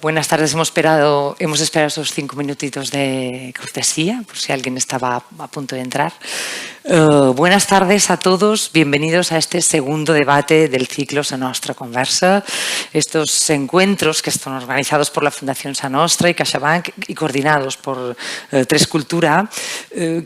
Buenas tardes, hemos esperado esos 5 minutitos de cortesía, por si alguien estaba a punto de entrar. Buenas tardes a todos, bienvenidos a este segundo debate del ciclo Sa Nostra Conversa. Estos encuentros que están organizados por la Fundación Sa Nostra y CaixaBank y coordinados por Tres Cultura,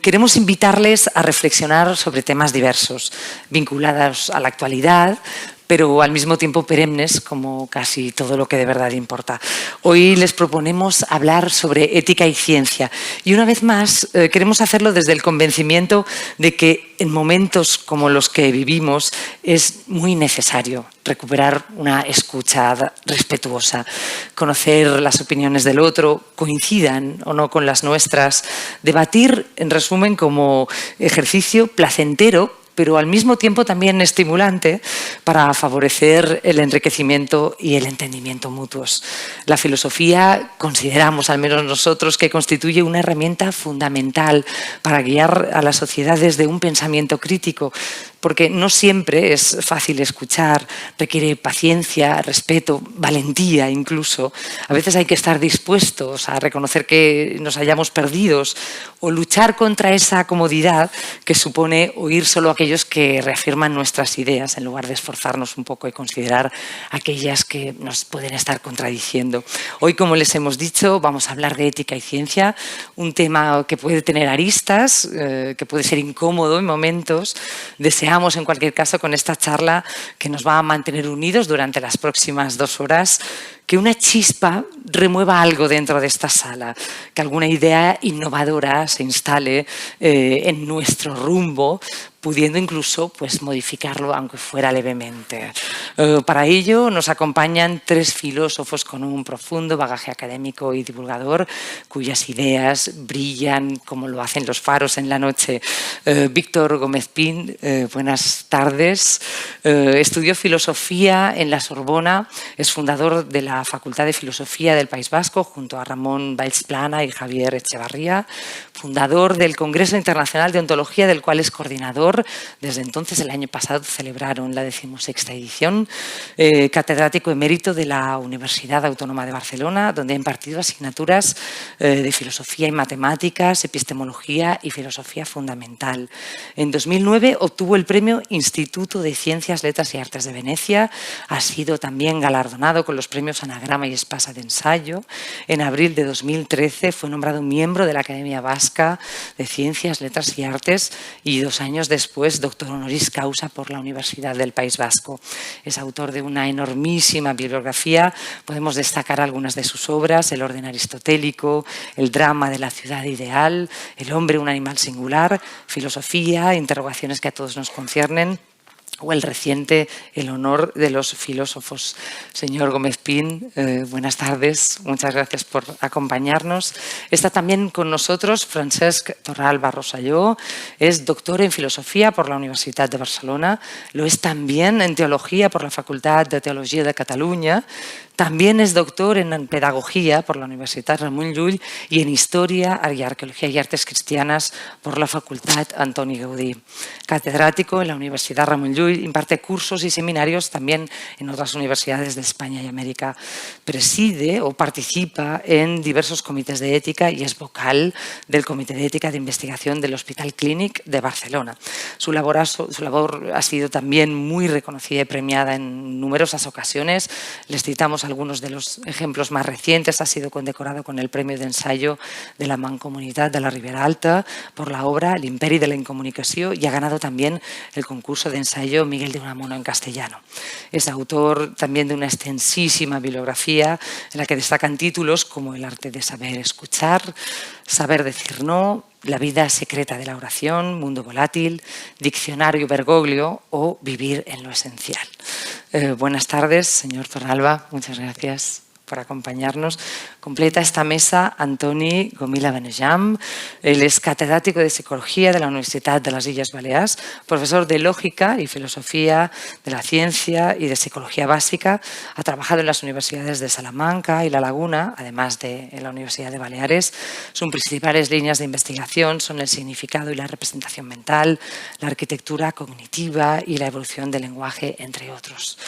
queremos invitarles a reflexionar sobre temas diversos, vinculados a la actualidad, pero al mismo tiempo perennes, como casi todo lo que de verdad importa. Hoy les proponemos hablar sobre ética y ciencia y una vez más queremos hacerlo desde el convencimiento de que en momentos como los que vivimos es muy necesario recuperar una escucha respetuosa, conocer las opiniones del otro, coincidan o no con las nuestras, debatir en resumen como ejercicio placentero, pero al mismo tiempo también estimulante para favorecer el enriquecimiento y el entendimiento mutuos. La filosofía, consideramos al menos nosotros, que constituye una herramienta fundamental para guiar a las sociedades de un pensamiento crítico, porque no siempre es fácil escuchar, requiere paciencia, respeto, valentía incluso. A veces hay que estar dispuestos a reconocer que nos hayamos perdidos o luchar contra esa comodidad que supone oír solo aquellos que reafirman nuestras ideas en lugar de esforzarnos un poco y considerar aquellas que nos pueden estar contradiciendo. Hoy, como les hemos dicho, vamos a hablar de ética y ciencia, un tema que puede tener aristas, que puede ser incómodo en momentos. Deseamos, en cualquier caso, con esta charla que nos va a mantener unidos durante las próximas 2 horas, que una chispa remueva algo dentro de esta sala, que alguna idea innovadora se instale en nuestro rumbo, pudiendo incluso pues, modificarlo, aunque fuera levemente. Para ello nos acompañan 3 filósofos con un profundo bagaje académico y divulgador, cuyas ideas brillan como lo hacen los faros en la noche. Víctor Gómez Pin, buenas tardes. Estudió filosofía en la Sorbona, es fundador de la Facultad de Filosofía del País Vasco, junto a Ramón Valls-Plana y Javier Echevarría, fundador del Congreso Internacional de Ontología, del cual es coordinador. Desde entonces, el año pasado, celebraron la 16ª edición, catedrático emérito de la Universidad Autónoma de Barcelona, donde ha impartido asignaturas de filosofía y matemáticas, epistemología y filosofía fundamental. En 2009 obtuvo el premio Instituto de Ciencias, Letras y Artes de Venecia. Ha sido también galardonado con los premios Anagrama y Espasa de Ensayo. En abril de 2013 fue nombrado miembro de la Academia Vasca de Ciencias, Letras y Artes y 2 años después doctor honoris causa por la Universidad del País Vasco. Es autor de una enormísima bibliografía. Podemos destacar algunas de sus obras: El orden aristotélico, El drama de la ciudad ideal, El hombre, un animal singular, Filosofía, interrogaciones que a todos nos conciernen, o el reciente El honor de los filósofos. Señor Gómez Pin, buenas tardes, muchas gracias por acompañarnos. Está también con nosotros Francesc Torralba Rosselló, es doctor en filosofía por la Universitat de Barcelona, lo es también en teología por la Facultad de Teología de Cataluña, también es doctor en pedagogía por la Universitat Ramon Llull y en historia y arqueología y artes cristianas por la Facultad Antoni Gaudí. Catedrático en la Universidad Ramon Llull, imparte cursos y seminarios también en otras universidades de España y América. Preside o participa en diversos comités de ética y es vocal del Comité de Ética de Investigación del Hospital Clínic de Barcelona. Su labor ha sido también muy reconocida y premiada en numerosas ocasiones. Les citamos algunos de los ejemplos más recientes. Ha sido condecorado con el premio de ensayo de la Mancomunitat de la Ribera Alta por la obra L'Imperi de la Incomunicació y ha ganado también el concurso de ensayo Miguel de Unamuno en castellano. Es autor también de una extensísima bibliografía en la que destacan títulos como El arte de saber escuchar, Saber decir no, La vida secreta de la oración, Mundo volátil, Diccionario Bergoglio o Vivir en lo esencial. Buenas tardes, señor Torralba, muchas gracias por acompañarnos. Completa esta mesa Antoni Gomila Benejam. Él es catedrático de Psicología de la Universitat de las Illes Balears, profesor de Lógica y Filosofía de la Ciencia y de Psicología Básica. Ha trabajado en las universidades de Salamanca y La Laguna, además de en la Universidad de Baleares. Sus principales líneas de investigación son el significado y la representación mental, la arquitectura cognitiva y la evolución del lenguaje, entre otros.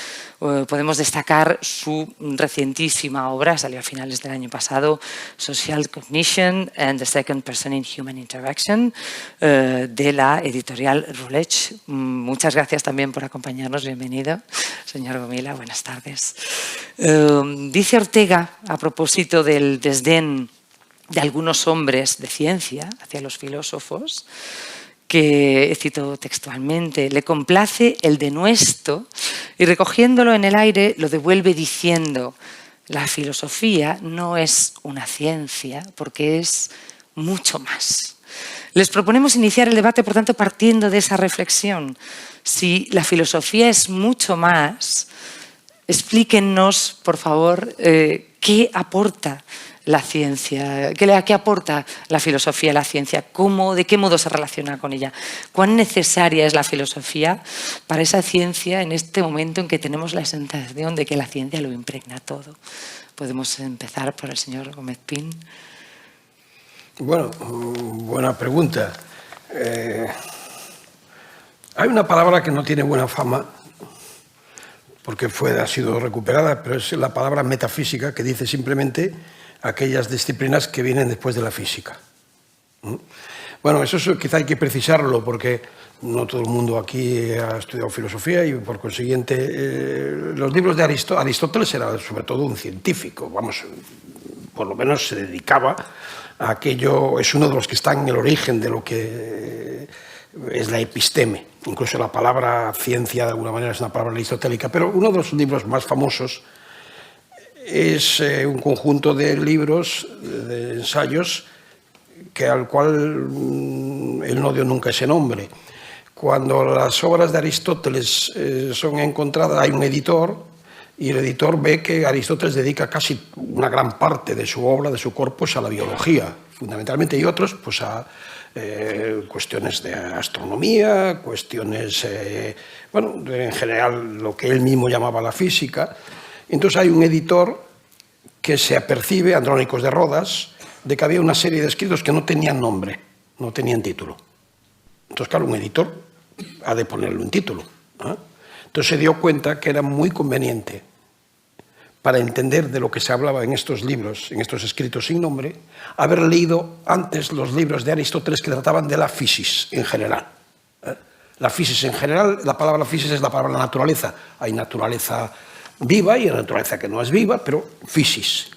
Podemos destacar su recientísimo última obra, salió a finales del año pasado, Social Cognition and the Second Person in Human Interaction, de la editorial Routledge. Muchas gracias también por acompañarnos. Bienvenido, señor Gomila. Buenas tardes. Dice Ortega, a propósito del desdén de algunos hombres de ciencia hacia los filósofos, que, cito textualmente, le complace el denuesto y recogiéndolo en el aire lo devuelve diciendo: la filosofía no es una ciencia porque es mucho más. Les proponemos iniciar el debate, por tanto, partiendo de esa reflexión. Si la filosofía es mucho más, explíquennos, por favor, qué aporta la ciencia, qué aporta la filosofía a la ciencia, de qué modo se relaciona con ella, cuán necesaria es la filosofía para esa ciencia en este momento en que tenemos la sensación de que la ciencia lo impregna todo. Podemos empezar por el señor Gómez Pin. Bueno, buena pregunta. Hay una palabra que no tiene buena fama porque ha sido recuperada, pero es la palabra metafísica, que dice simplemente aquellas disciplinas que vienen después de la física. Bueno, eso quizá hay que precisarlo porque no todo el mundo aquí ha estudiado filosofía y por consiguiente los libros de Aristóteles era sobre todo un científico, vamos, por lo menos se dedicaba a aquello, es uno de los que está en el origen de lo que es la episteme. Incluso la palabra ciencia de alguna manera es una palabra aristotélica, pero uno de los libros más famosos es un conjunto de libros, de ensayos, al cual él no dio nunca ese nombre. Cuando las obras de Aristóteles son encontradas, hay un editor, y el editor ve que Aristóteles dedica casi una gran parte de su obra, de su corpus, a la biología, fundamentalmente, y otros pues a cuestiones de astronomía, cuestiones, bueno, en general lo que él mismo llamaba la física. Entonces hay un editor que se apercibe, Andrónicos de Rodas, de que había una serie de escritos que no tenían nombre, no tenían título. Entonces, claro, un editor ha de ponerle un título, ¿eh? Entonces se dio cuenta que era muy conveniente, para entender de lo que se hablaba en estos libros, en estos escritos sin nombre, haber leído antes los libros de Aristóteles que trataban de la physis en general. La physis en general, la palabra physis es la palabra naturaleza. Hay naturaleza viva y naturaleza que no es viva, pero physis.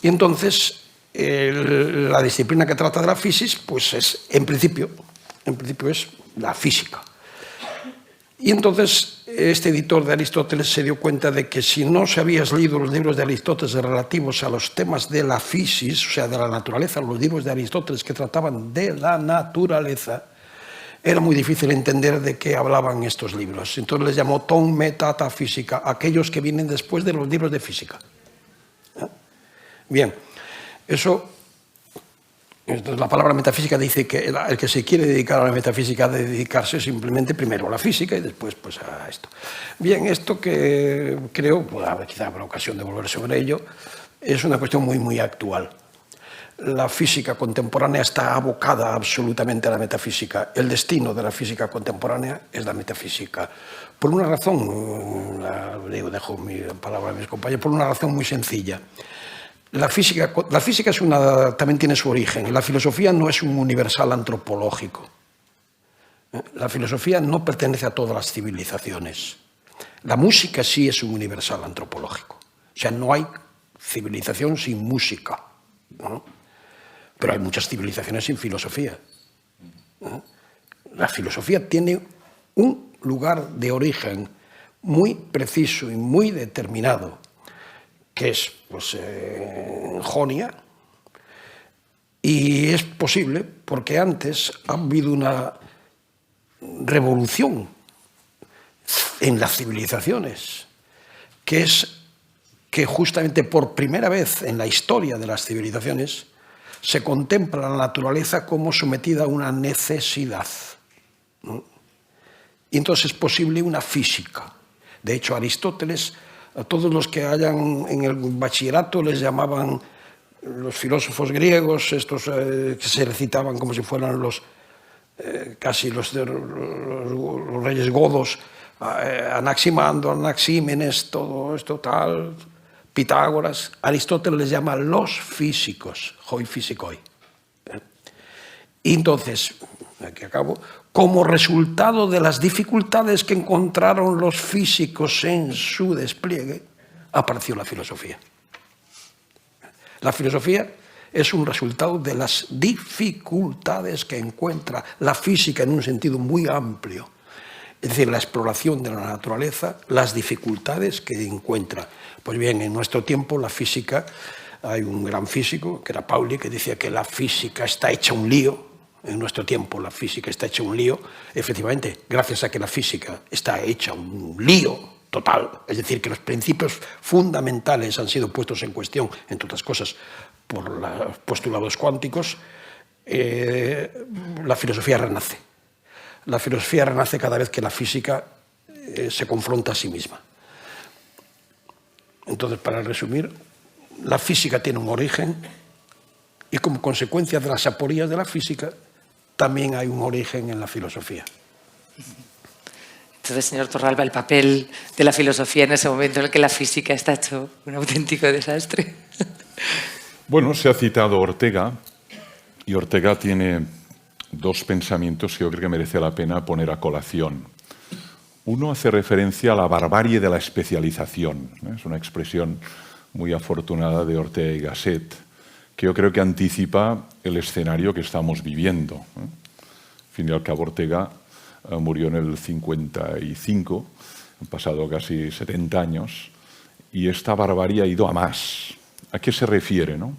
Y entonces, la disciplina que trata de la physis, pues es, en principio es la física. Y entonces este editor de Aristóteles se dio cuenta de que si no se habías leído los libros de Aristóteles relativos a los temas de la physis, o sea, de la naturaleza, los libros de Aristóteles que trataban de la naturaleza, era muy difícil entender de qué hablaban estos libros. Entonces les llamó ton metafísica, aquellos que vienen después de los libros de física. Bien, eso... Entonces, la palabra metafísica dice que el que se quiere dedicar a la metafísica ha de dedicarse simplemente primero a la física y después pues, a esto. Bien, esto que creo, pues, quizá habrá ocasión de volver sobre ello, es una cuestión muy, muy actual. La física contemporánea está abocada absolutamente a la metafísica. El destino de la física contemporánea es la metafísica. Por una razón, dejo mi palabra a mis compañeros, por una razón muy sencilla. La física también tiene su origen. La filosofía no es un universal antropológico. La filosofía no pertenece a todas las civilizaciones. La música sí es un universal antropológico. O sea, no hay civilización sin música, ¿no? Pero hay muchas civilizaciones sin filosofía. La filosofía tiene un lugar de origen muy preciso y muy determinado, que es pues, Jonia, y es posible porque antes ha habido una revolución en las civilizaciones, que es que justamente por primera vez en la historia de las civilizaciones se contempla la naturaleza como sometida a una necesidad, ¿no? Y entonces es posible una física. De hecho, Aristóteles, a todos los que hayan en el bachillerato les llamaban los filósofos griegos, estos que se recitaban como si fueran casi los reyes godos, Anaximandro, Anaxímenes, todo esto tal, Pitágoras, Aristóteles les llama los físicos, hoi physicoi. Y entonces, aquí acabo, como resultado de las dificultades que encontraron los físicos en su despliegue, apareció la filosofía. La filosofía es un resultado de las dificultades que encuentra la física en un sentido muy amplio. Es decir, la exploración de la naturaleza, las dificultades que encuentra. Pues bien, en nuestro tiempo la física, hay un gran físico, que era Pauli, que decía que la física está hecha un lío. En nuestro tiempo la física está hecha un lío. Efectivamente, gracias a que la física está hecha un lío total, es decir, que los principios fundamentales han sido puestos en cuestión, entre otras cosas, por los postulados cuánticos, la filosofía renace. La filosofía renace cada vez que la física se confronta a sí misma. Entonces, para resumir, la física tiene un origen y como consecuencia de las aporías de la física, también hay un origen en la filosofía. Entonces, señor Torralba, el papel de la filosofía en ese momento en el que la física está hecho un auténtico desastre. Bueno, se ha citado Ortega, y Ortega tiene dos pensamientos que yo creo que merece la pena poner a colación. Uno hace referencia a la barbarie de la especialización. Es una expresión muy afortunada de Ortega y Gasset, que yo creo que anticipa el escenario que estamos viviendo. Al fin y al cabo, Ortega murió en el 55, han pasado casi 70 años, y esta barbarie ha ido a más. ¿A qué se refiere, no?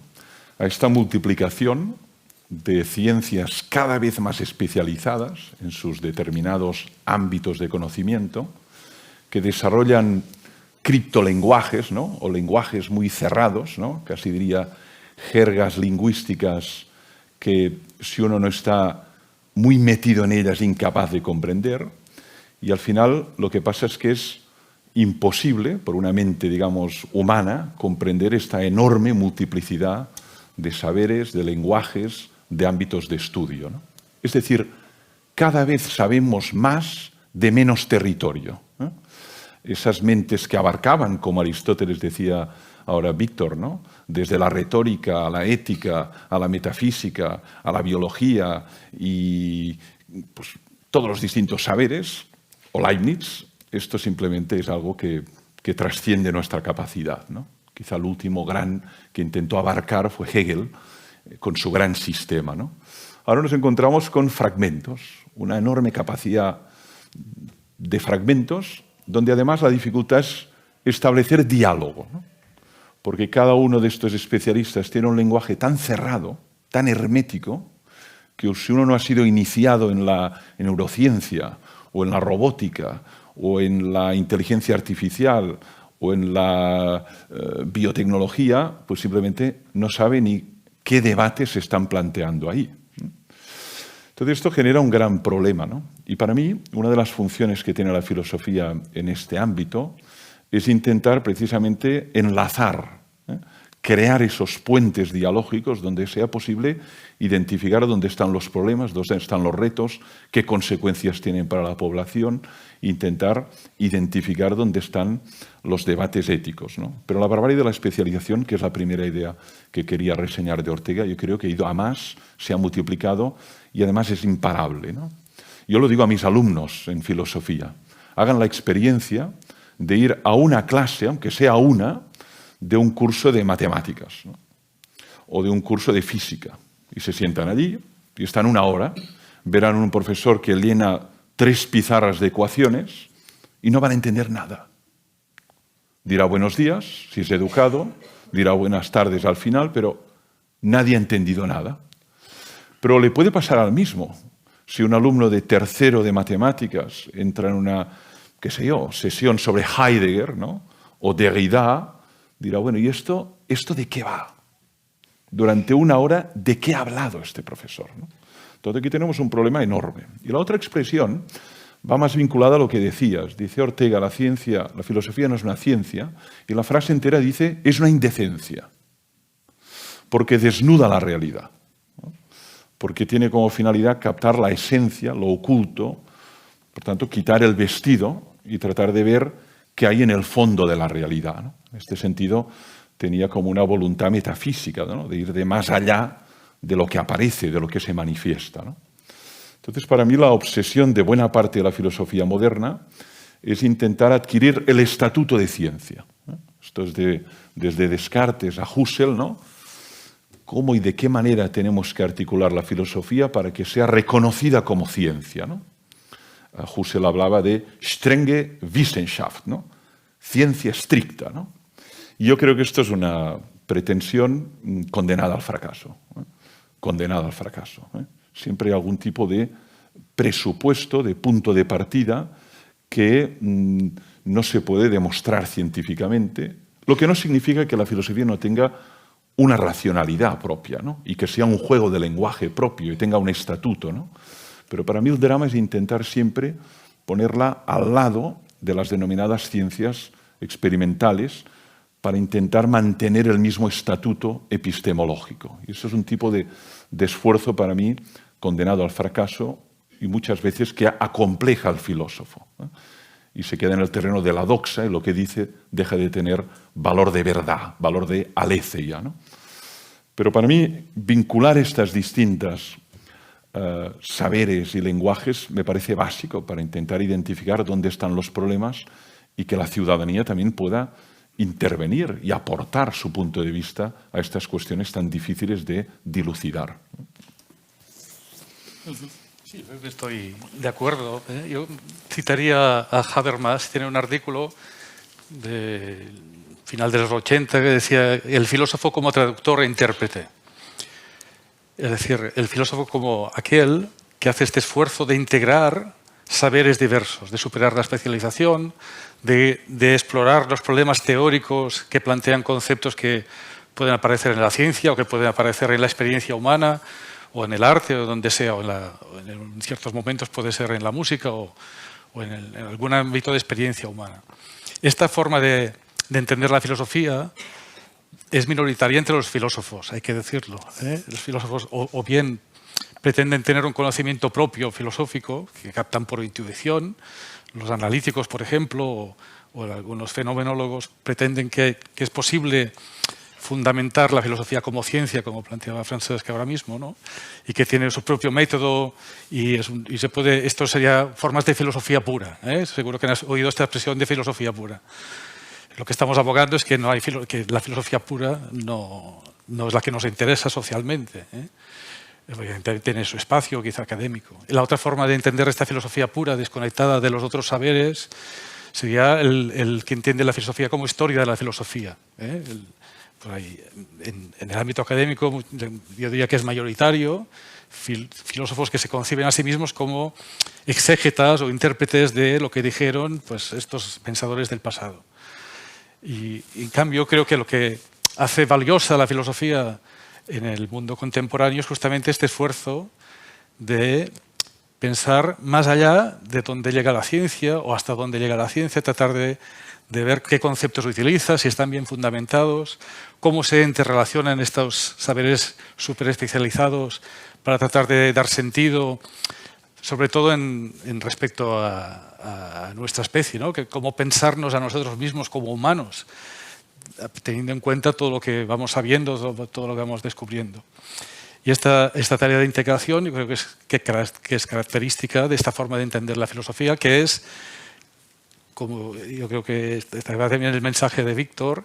A esta multiplicación de ciencias cada vez más especializadas en sus determinados ámbitos de conocimiento, que desarrollan criptolenguajes, ¿no? O lenguajes muy cerrados, ¿no? Casi diría jergas lingüísticas que si uno no está muy metido en ellas, incapaz de comprender, y al final lo que pasa es que es imposible, por una mente, digamos, humana, comprender esta enorme multiplicidad de saberes, de lenguajes, de ámbitos de estudio, ¿no? Es decir, cada vez sabemos más de menos territorio, ¿eh? Esas mentes que abarcaban, como Aristóteles decía ahora Víctor, ¿no? Desde la retórica a la ética, a la metafísica, a la biología y pues, todos los distintos saberes, o Leibniz, esto simplemente es algo que trasciende nuestra capacidad, ¿no? Quizá el último gran que intentó abarcar fue Hegel, con su gran sistema, ¿no? Ahora nos encontramos con fragmentos, una enorme capacidad de fragmentos, donde además la dificultad es establecer diálogo, ¿no? Porque cada uno de estos especialistas tiene un lenguaje tan cerrado, tan hermético, que si uno no ha sido iniciado en la neurociencia, o en la robótica, o en la inteligencia artificial, o en la biotecnología, pues simplemente no sabe ni qué debates se están planteando ahí. Entonces esto genera un gran problema, ¿no? Y para mí, una de las funciones que tiene la filosofía en este ámbito es intentar precisamente enlazar, crear esos puentes dialógicos donde sea posible identificar dónde están los problemas, dónde están los retos, qué consecuencias tienen para la población, intentar identificar dónde están los debates éticos, ¿no? Pero la barbarie de la especialización, que es la primera idea que quería reseñar de Ortega, yo creo que ha ido a más, se ha multiplicado y además es imparable, ¿no? Yo lo digo a mis alumnos en filosofía, hagan la experiencia de ir a una clase, aunque sea una, de un curso de matemáticas, ¿no? O de un curso de física. Y se sientan allí y están una hora, verán un profesor que llena 3 pizarras de ecuaciones y no van a entender nada. Dirá buenos días, si es educado, dirá buenas tardes al final, pero nadie ha entendido nada. Pero le puede pasar al mismo. Si un alumno de tercero de matemáticas entra en una, qué sé yo, sesión sobre Heidegger, ¿no? O Derrida, dirá, bueno, ¿y esto de qué va? Durante una hora, ¿de qué ha hablado este profesor, ¿no? Entonces aquí tenemos un problema enorme. Y la otra expresión va más vinculada a lo que decías. Dice Ortega, la filosofía no es una ciencia, y la frase entera dice, es una indecencia, porque desnuda la realidad, ¿no? Porque tiene como finalidad captar la esencia, lo oculto, por tanto, quitar el vestido y tratar de ver que hay en el fondo de la realidad, ¿no? En este sentido, tenía como una voluntad metafísica, ¿no? De ir de más allá de lo que aparece, de lo que se manifiesta, ¿no? Entonces, para mí, la obsesión de buena parte de la filosofía moderna es intentar adquirir el estatuto de ciencia, ¿no? Esto es desde Descartes a Husserl, ¿no? ¿Cómo y de qué manera tenemos que articular la filosofía para que sea reconocida como ciencia, ¿no? Husserl hablaba de strenge Wissenschaft, ¿no? Ciencia estricta, ¿no? Y yo creo que esto es una pretensión condenada al fracaso, ¿eh? Condenada al fracaso, ¿eh? Siempre hay algún tipo de presupuesto, de punto de partida que no se puede demostrar científicamente, lo que no significa que la filosofía no tenga una racionalidad propia, ¿no? Y que sea un juego de lenguaje propio y tenga un estatuto, ¿no? Pero para mí el drama es intentar siempre ponerla al lado de las denominadas ciencias experimentales para intentar mantener el mismo estatuto epistemológico. Y eso es un tipo de esfuerzo para mí condenado al fracaso y muchas veces que acompleja al filósofo, ¿eh? Y se queda en el terreno de la doxa y lo que dice deja de tener valor de verdad, valor de aletheia, ¿no? Pero para mí vincular estas distintas saberes y lenguajes me parece básico para intentar identificar dónde están los problemas y que la ciudadanía también pueda intervenir y aportar su punto de vista a estas cuestiones tan difíciles de dilucidar. Sí, estoy de acuerdo. Yo citaría a Habermas, tiene un artículo del final de los 80 que decía el filósofo como traductor e intérprete. Es decir, el filósofo como aquel que hace este esfuerzo de integrar saberes diversos, de superar la especialización, de explorar los problemas teóricos que plantean conceptos que pueden aparecer en la ciencia o que pueden aparecer en la experiencia humana o en el arte o donde sea, o en ciertos momentos puede ser en la música o en algún ámbito de experiencia humana. Esta forma de entender la filosofía es minoritaria entre los filósofos, hay que decirlo, ¿eh? Los filósofos o bien pretenden tener un conocimiento propio filosófico que captan por intuición. Los analíticos, por ejemplo, o algunos fenomenólogos pretenden que es posible fundamentar la filosofía como ciencia, como planteaba Francesc ahora mismo, ¿no? Y que tiene su propio método y se puede. Esto sería formas de filosofía pura, ¿eh? Seguro que has oído esta expresión de filosofía pura. Lo que estamos abogando es que que la filosofía pura no es la que nos interesa socialmente, ¿eh? Evidentemente tiene su espacio, quizá académico. La otra forma de entender esta filosofía pura, desconectada de los otros saberes, sería el que entiende la filosofía como historia de la filosofía, ¿eh? Por ahí, en el ámbito académico, yo diría que es mayoritario, filósofos que se conciben a sí mismos como exégetas o intérpretes de lo que dijeron pues, estos pensadores del pasado. Y en cambio, creo que lo que hace valiosa la filosofía en el mundo contemporáneo es justamente este esfuerzo de pensar más allá de dónde llega la ciencia o hasta dónde llega la ciencia, tratar de ver qué conceptos utiliza, si están bien fundamentados, cómo se interrelacionan estos saberes súper especializados para tratar de dar sentido, sobre todo en respecto a nuestra especie, ¿no? Que cómo pensarnos a nosotros mismos como humanos, teniendo en cuenta todo lo que vamos sabiendo, todo lo que vamos descubriendo. Y esta tarea de integración yo creo que es característica de esta forma de entender la filosofía, que es, como yo creo que está también el mensaje de Víctor,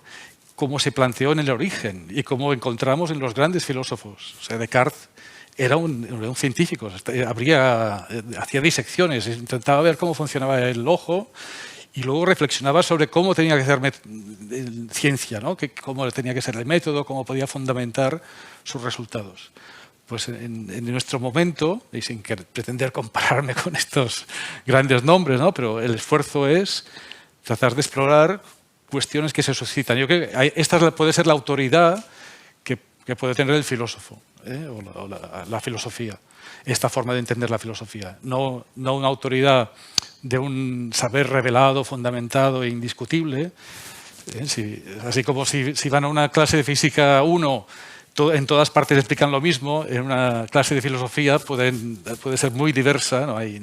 cómo se planteó en el origen y cómo encontramos en los grandes filósofos. O sea, Descartes era un científico, hacía disecciones, intentaba ver cómo funcionaba el ojo y luego reflexionaba sobre cómo tenía que ser ciencia, ¿no? Cómo tenía que ser el método, cómo podía fundamentar sus resultados. Pues en nuestro momento, y sin pretender compararme con estos grandes nombres, ¿no? Pero el esfuerzo es tratar de explorar cuestiones que se suscitan. Yo creo que esta puede ser la autoridad que puede tener el filósofo, ¿eh? o la filosofía, esta forma de entender la filosofía. No una autoridad de un saber revelado, fundamentado e indiscutible. Así como si van a una clase de física 1, en todas partes explican lo mismo, en una clase de filosofía puede ser muy diversa, ¿no? hay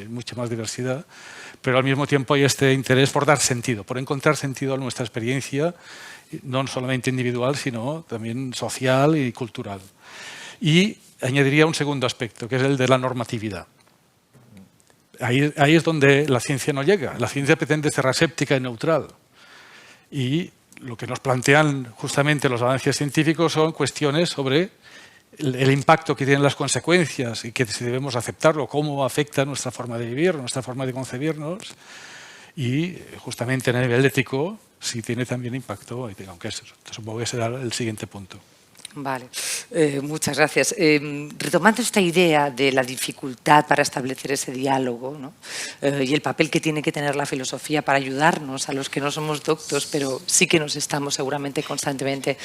mucha más diversidad, pero al mismo tiempo hay este interés por dar sentido, por encontrar sentido a nuestra experiencia, no solamente individual, sino también social y cultural. Y añadiría un segundo aspecto, que es el de la normatividad. Ahí es donde la ciencia no llega. La ciencia pretende ser aséptica y neutral. Y lo que nos plantean justamente los avances científicos son cuestiones sobre el impacto que tienen las consecuencias y que si debemos aceptarlo, cómo afecta nuestra forma de vivir, nuestra forma de concebirnos. Y justamente a nivel ético sí tiene también impacto, aunque supongo que será el siguiente punto. Vale, muchas gracias. Retomando esta idea de la dificultad para establecer ese diálogo, ¿no? Y el papel que tiene que tener la filosofía para ayudarnos a los que no somos doctos, pero sí que nos estamos seguramente constantemente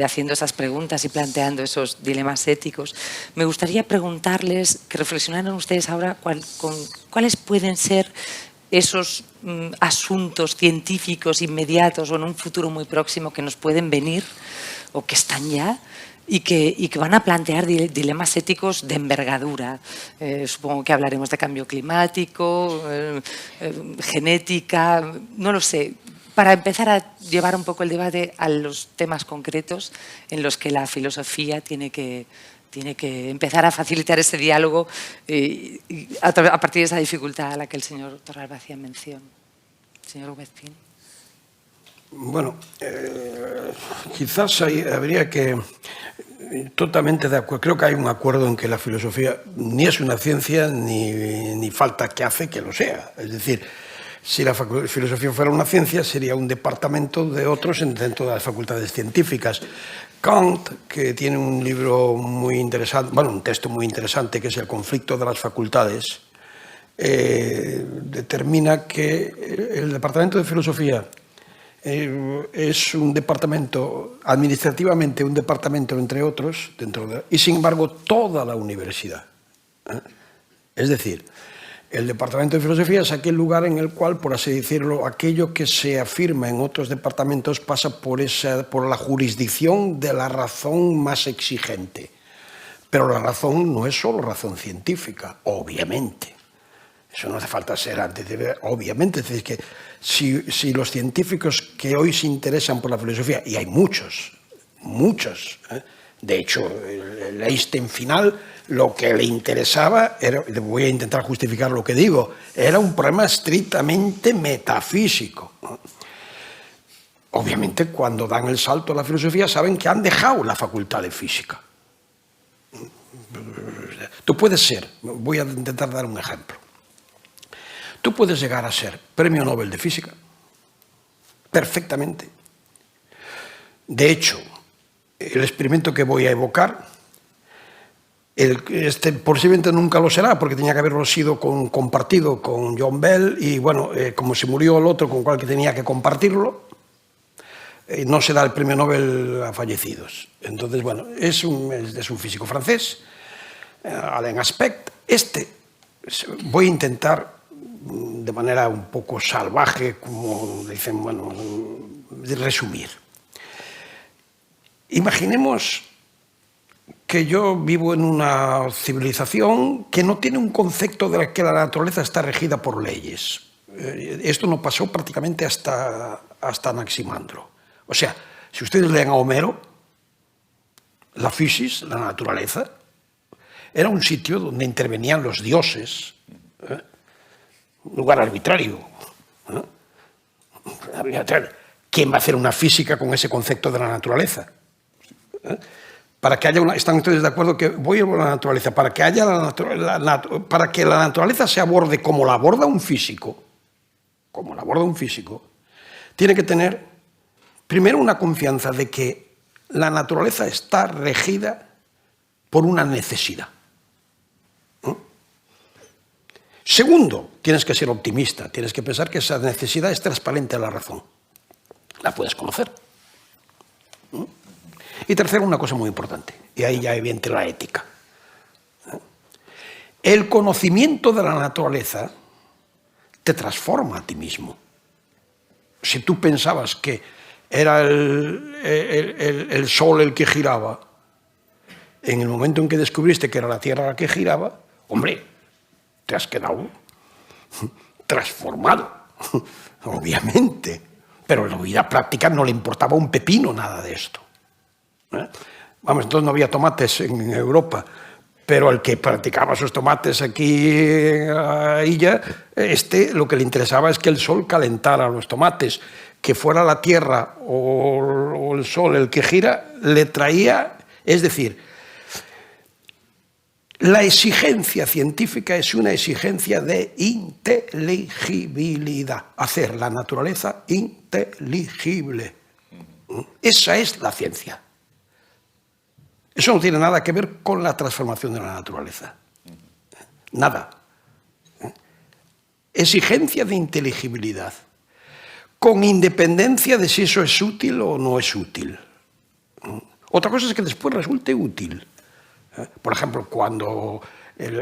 haciendo esas preguntas y planteando esos dilemas éticos, me gustaría preguntarles, que reflexionaran ustedes ahora cuáles pueden ser esos asuntos científicos inmediatos o en un futuro muy próximo que nos pueden venir o que están ya y que van a plantear dilemas éticos de envergadura. Supongo que hablaremos de cambio climático, genética, no lo sé. Para empezar a llevar un poco el debate a los temas concretos en los que la filosofía tiene que empezar a facilitar ese diálogo a partir de esa dificultad a la que el señor Torralba hacía mención. Señor Gómez-Pin. Bueno, quizás habría que, totalmente de acuerdo, creo que hay un acuerdo en que la filosofía ni es una ciencia ni falta que hace que lo sea. Es decir, si la filosofía fuera una ciencia, sería un departamento de otros dentro de las facultades científicas. Kant, que tiene un libro muy interesante, bueno, un texto muy interesante, que es El conflicto de las facultades, determina que el departamento de filosofía es un departamento, administrativamente un departamento entre otros, y sin embargo toda la universidad. Es decir, el departamento de filosofía es aquel lugar en el cual, por así decirlo, aquello que se afirma en otros departamentos pasa por la jurisdicción de la razón más exigente. Pero la razón no es solo razón científica, obviamente. Eso no hace falta ser antes, obviamente. Es decir, que si los científicos que hoy se interesan por la filosofía, y hay muchos, de hecho, el Einstein final, lo que le interesaba, voy a intentar justificar lo que digo, era un problema estrictamente metafísico. Obviamente, cuando dan el salto a la filosofía, saben que han dejado la facultad de física. Tú puedes ser, voy a intentar dar un ejemplo. Tú puedes llegar a ser premio Nobel de Física, perfectamente. De hecho, el experimento que voy a evocar, posiblemente nunca lo será, porque tenía que haberlo sido compartido con John Bell, y bueno, como se murió el otro con el cual que tenía que compartirlo, no se da el premio Nobel a fallecidos. Entonces, bueno, es un físico francés, Alain Aspect. Voy a intentar, de manera un poco salvaje, como dicen, bueno, resumir. Imaginemos que yo vivo en una civilización que no tiene un concepto de que la naturaleza está regida por leyes. Esto no pasó prácticamente hasta Anaximandro. O sea, si ustedes leen a Homero, la physis, la naturaleza, era un sitio donde intervenían los dioses, un lugar arbitrario. ¿Quién va a hacer una física con ese concepto de la naturaleza? Para que haya ¿están ustedes de acuerdo que voy a la naturaleza? Para que para que la naturaleza se aborde como la aborda un físico, tiene que tener primero una confianza de que la naturaleza está regida por una necesidad. Segundo, tienes que ser optimista, tienes que pensar que esa necesidad es transparente a la razón. La puedes conocer. Y tercero, una cosa muy importante, y ahí ya entra la ética. El conocimiento de la naturaleza te transforma a ti mismo. Si tú pensabas que era el sol el que giraba, en el momento en que descubriste que era la Tierra la que giraba, hombre, te has quedado transformado, obviamente, pero en la vida práctica no le importaba un pepino nada de esto. Vamos, entonces no había tomates en Europa, pero al que practicaba sus tomates aquí en Illa, lo que le interesaba es que el sol calentara los tomates, que fuera la tierra o el sol el que gira, le traía, es decir, la exigencia científica es una exigencia de inteligibilidad, hacer la naturaleza inteligible. Esa es la ciencia. Eso no tiene nada que ver con la transformación de la naturaleza. Nada. Exigencia de inteligibilidad, con independencia de si eso es útil o no es útil. Otra cosa es que después resulte útil. Por ejemplo, cuando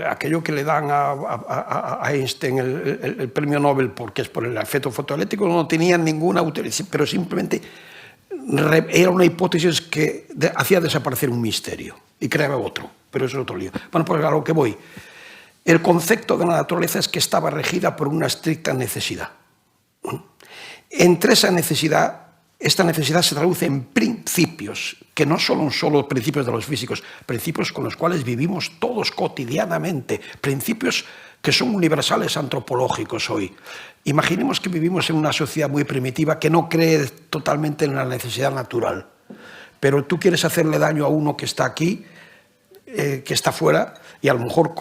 aquello que le dan a Einstein el premio Nobel porque es por el efecto fotoeléctrico no tenía ninguna utilización, pero simplemente era una hipótesis que hacía desaparecer un misterio y creaba otro, pero eso es otro lío. Bueno, pues a lo que voy. El concepto de la naturaleza es que estaba regida por una estricta necesidad. Entre esa necesidad, esta necesidad se traduce en principios, que no son solo principios de los físicos, principios con los cuales vivimos todos cotidianamente, principios que son universales antropológicos hoy. Imaginemos que vivimos en una sociedad muy primitiva que no cree totalmente en la necesidad natural, pero tú quieres hacerle daño a uno que está aquí, que está fuera, y a lo mejor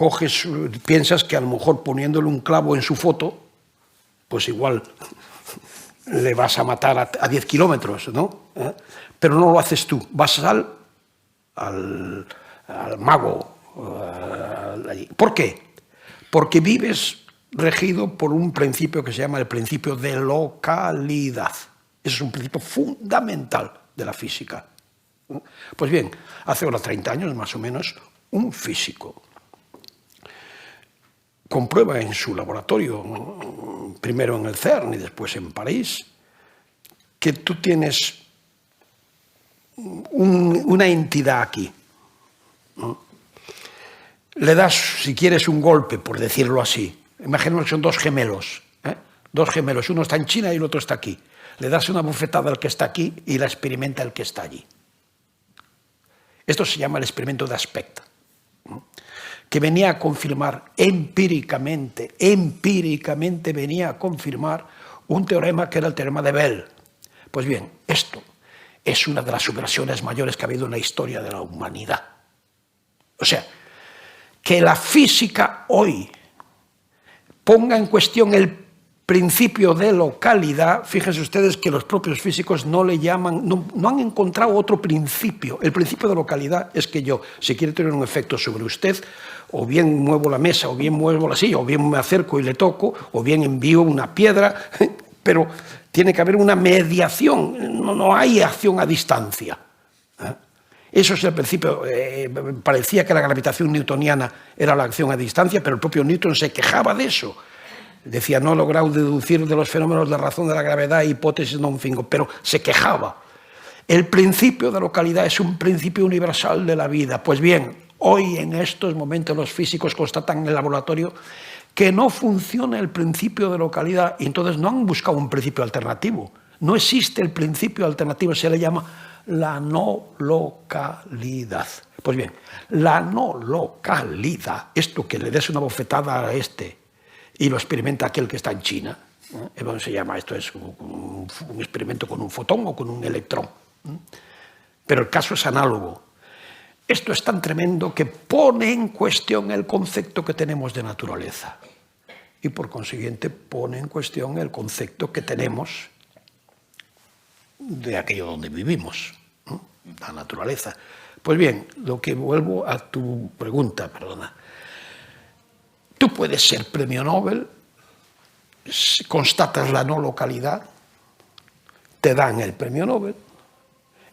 piensas que a lo mejor poniéndole un clavo en su foto, pues igual le vas a matar a 10 kilómetros, ¿no? Pero no lo haces tú, vas al mago. Allí. ¿Por qué? Porque vives regido por un principio que se llama el principio de localidad. Ese es un principio fundamental de la física. Pues bien, hace ahora 30 años más o menos, un físico comprueba en su laboratorio, primero en el CERN y después en París, que tú tienes una entidad aquí. Le das, si quieres, un golpe, por decirlo así. Imaginemos que son dos gemelos. Dos gemelos, uno está en China y el otro está aquí. Le das una bofetada al que está aquí y la experimenta el que está allí. Esto se llama el experimento de Aspect, que venía a confirmar empíricamente venía a confirmar un teorema que era el teorema de Bell. Pues bien, esto es una de las subversiones mayores que ha habido en la historia de la humanidad. O sea, que la física hoy ponga en cuestión el principio de localidad, fíjense ustedes que los propios físicos no le llaman, no han encontrado otro principio. El principio de localidad es que yo, si quiero tener un efecto sobre usted, o bien muevo la mesa, o bien muevo la silla, o bien me acerco y le toco, o bien envío una piedra, pero tiene que haber una mediación, no hay acción a distancia. Eso es el principio. Parecía que la gravitación newtoniana era la acción a distancia, pero el propio Newton se quejaba de eso. Decía, no he logrado deducir de los fenómenos la razón de la gravedad, hipótesis non fingo, pero se quejaba. El principio de localidad es un principio universal de la vida. Pues bien, hoy en estos momentos los físicos constatan en el laboratorio que no funciona el principio de localidad y entonces no han buscado un principio alternativo. No existe el principio alternativo, se le llama la no localidad. Pues bien, la no localidad, esto que le des una bofetada a y lo experimenta aquel que está en China, ¿cómo se llama? Esto es un experimento con un fotón o con un electrón. Pero el caso es análogo. Esto es tan tremendo que pone en cuestión el concepto que tenemos de naturaleza y por consiguiente pone en cuestión el concepto que tenemos de aquello donde vivimos, ¿no? La naturaleza. Pues bien, lo que vuelvo a tu pregunta, perdona. Tú puedes ser premio Nobel, constatas la no localidad, te dan el premio Nobel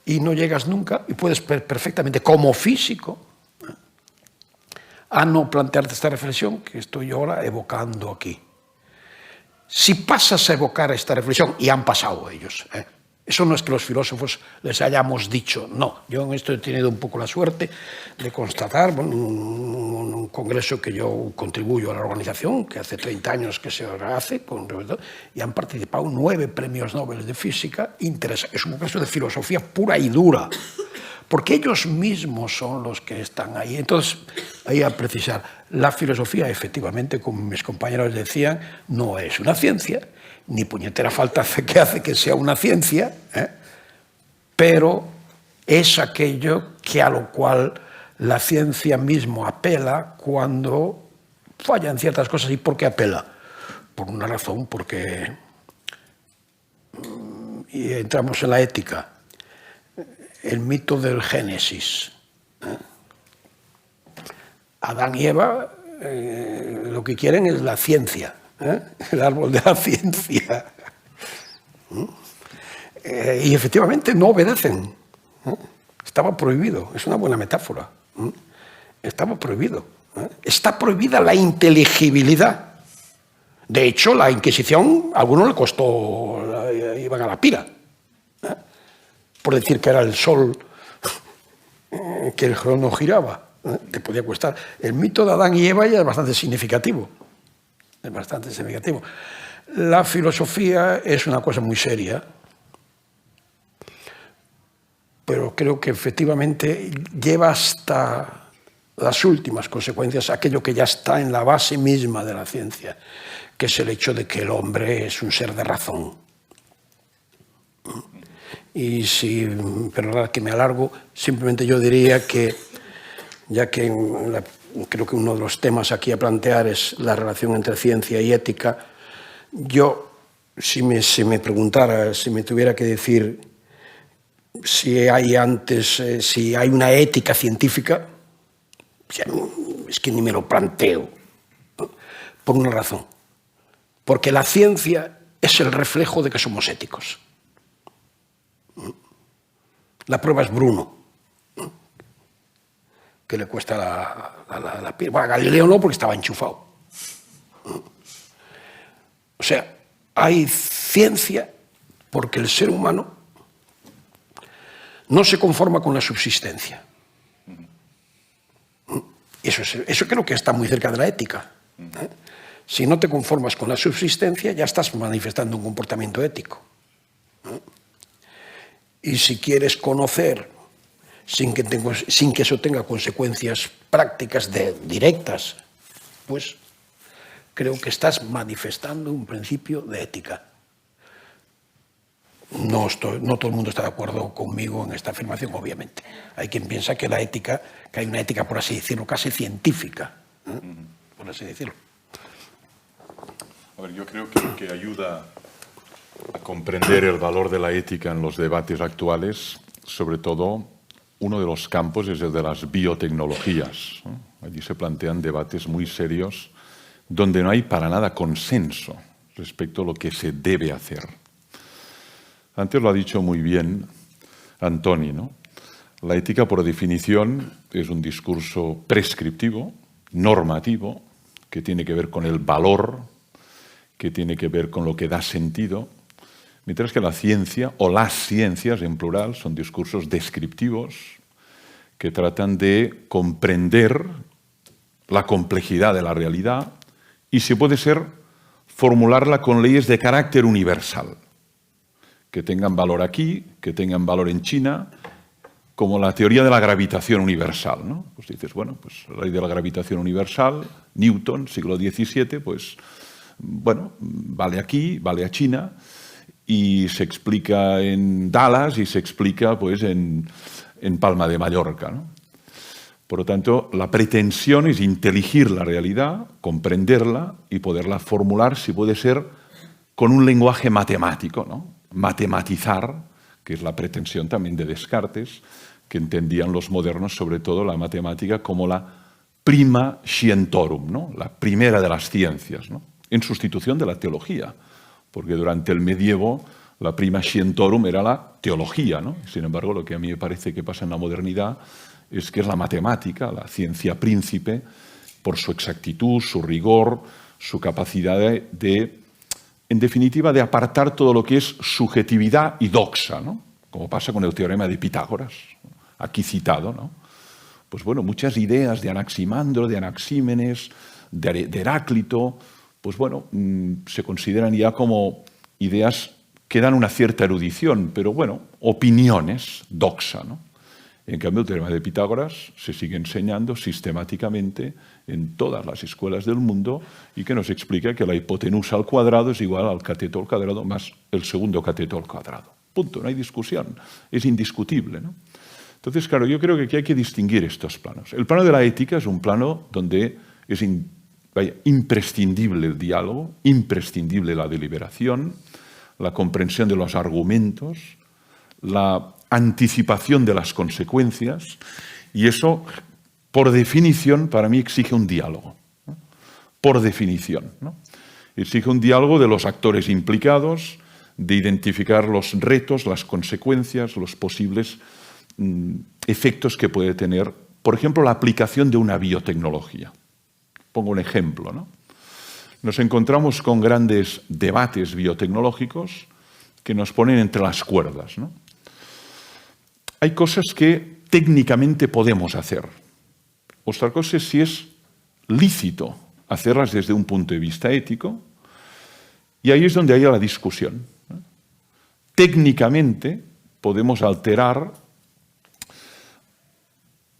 y no llegas nunca y puedes perfectamente, como físico, a no plantearte esta reflexión que estoy ahora evocando aquí. Si pasas a evocar esta reflexión, y han pasado ellos, Eso no es que los filósofos les hayamos dicho, no. Yo en esto he tenido un poco la suerte de constatar, bueno, un congreso que yo contribuyo a la organización, que hace 30 años que se hace, y han participado 9 premios Nobel de física. Es un congreso de filosofía pura y dura, porque ellos mismos son los que están ahí. Entonces, ahí a precisar, la filosofía, efectivamente, como mis compañeros decían, no es una ciencia, ni puñetera falta que hace que sea una ciencia, pero es aquello que a lo cual la ciencia mismo apela cuando fallan ciertas cosas. ¿Y por qué apela? Por una razón, porque y entramos en la ética, el mito del Génesis. Adán y Eva lo que quieren es la ciencia. El árbol de la ciencia. Y efectivamente no obedecen. Estaba prohibido, es una buena metáfora. Estaba prohibido. Está prohibida la inteligibilidad. De hecho, la Inquisición a algunos le costó, iban a la pira, por decir que era el sol, que el crono giraba. Te podía costar. El mito de Adán y Eva ya es bastante significativo. Es bastante significativo. La filosofía es una cosa muy seria, pero creo que efectivamente lleva hasta las últimas consecuencias aquello que ya está en la base misma de la ciencia, que es el hecho de que el hombre es un ser de razón. Y si, perdonad que me alargo, simplemente yo diría que, ya que creo que uno de los temas aquí a plantear es la relación entre ciencia y ética, yo, si me preguntara, si me tuviera que decir si hay una ética científica, es que ni me lo planteo, ¿no? Por una razón. Porque la ciencia es el reflejo de que somos éticos. La prueba es Bruno, que le cuesta la piel. Bueno, a Galileo no, porque estaba enchufado. O sea, hay ciencia porque el ser humano no se conforma con la subsistencia. Eso creo que está muy cerca de la ética. Si no te conformas con la subsistencia, ya estás manifestando un comportamiento ético. Y si quieres conocer sin que eso tenga consecuencias prácticas directas, pues creo que estás manifestando un principio de ética. No todo el mundo está de acuerdo conmigo en esta afirmación, obviamente. Hay quien piensa que hay una ética, por así decirlo, casi científica, por así decirlo. A ver, yo creo que lo que ayuda a comprender el valor de la ética en los debates actuales, sobre todo, uno de los campos es el de las biotecnologías, ¿no? Allí se plantean debates muy serios donde no hay para nada consenso respecto a lo que se debe hacer. Antes lo ha dicho muy bien Antoni, ¿no? La ética, por definición, es un discurso prescriptivo, normativo, que tiene que ver con el valor, que tiene que ver con lo que da sentido, mientras que la ciencia, o las ciencias en plural, son discursos descriptivos que tratan de comprender la complejidad de la realidad y, si puede ser, formularla con leyes de carácter universal, que tengan valor aquí, que tengan valor en China, como la teoría de la gravitación universal, ¿no? Pues dices, bueno, pues la ley de la gravitación universal, Newton, siglo XVII, pues, bueno, vale aquí, vale a China, y se explica en Dallas y se explica, pues, en Palma de Mallorca, ¿no? Por lo tanto, la pretensión es inteligir la realidad, comprenderla y poderla formular, si puede ser, con un lenguaje matemático, ¿no? Matematizar, que es la pretensión también de Descartes, que entendían los modernos, sobre todo, la matemática como la prima scientorum, ¿no? La primera de las ciencias, ¿no? En sustitución de la teología, porque durante el medievo la prima scientorum era la teología, ¿no? Sin embargo, lo que a mí me parece que pasa en la modernidad es que es la matemática, la ciencia príncipe, por su exactitud, su rigor, su capacidad de en definitiva, de apartar todo lo que es subjetividad y doxa, ¿no? Como pasa con el teorema de Pitágoras, aquí citado, ¿no? Pues bueno, muchas ideas de Anaximandro, de Anaxímenes, de Heráclito, pues bueno, se consideran ya como ideas que dan una cierta erudición, pero bueno, opiniones, doxa, ¿no? En cambio, el teorema de Pitágoras se sigue enseñando sistemáticamente en todas las escuelas del mundo y que nos explica que la hipotenusa al cuadrado es igual al cateto al cuadrado más el segundo cateto al cuadrado. Punto, no hay discusión, es indiscutible, ¿no? Entonces, claro, yo creo que aquí hay que distinguir estos planos. El plano de la ética es un plano donde es imprescindible el diálogo, imprescindible la deliberación, la comprensión de los argumentos, la anticipación de las consecuencias, y eso, por definición, para mí exige un diálogo, ¿no? Por definición, ¿no? Exige un diálogo de los actores implicados, de identificar los retos, las consecuencias, los posibles efectos que puede tener, por ejemplo, la aplicación de una biotecnología. Pongo un ejemplo, ¿no? Nos encontramos con grandes debates biotecnológicos que nos ponen entre las cuerdas, ¿no? Hay cosas que técnicamente podemos hacer. Otra cosa es si es lícito hacerlas desde un punto de vista ético, y ahí es donde hay la discusión, ¿no? Técnicamente podemos alterar, en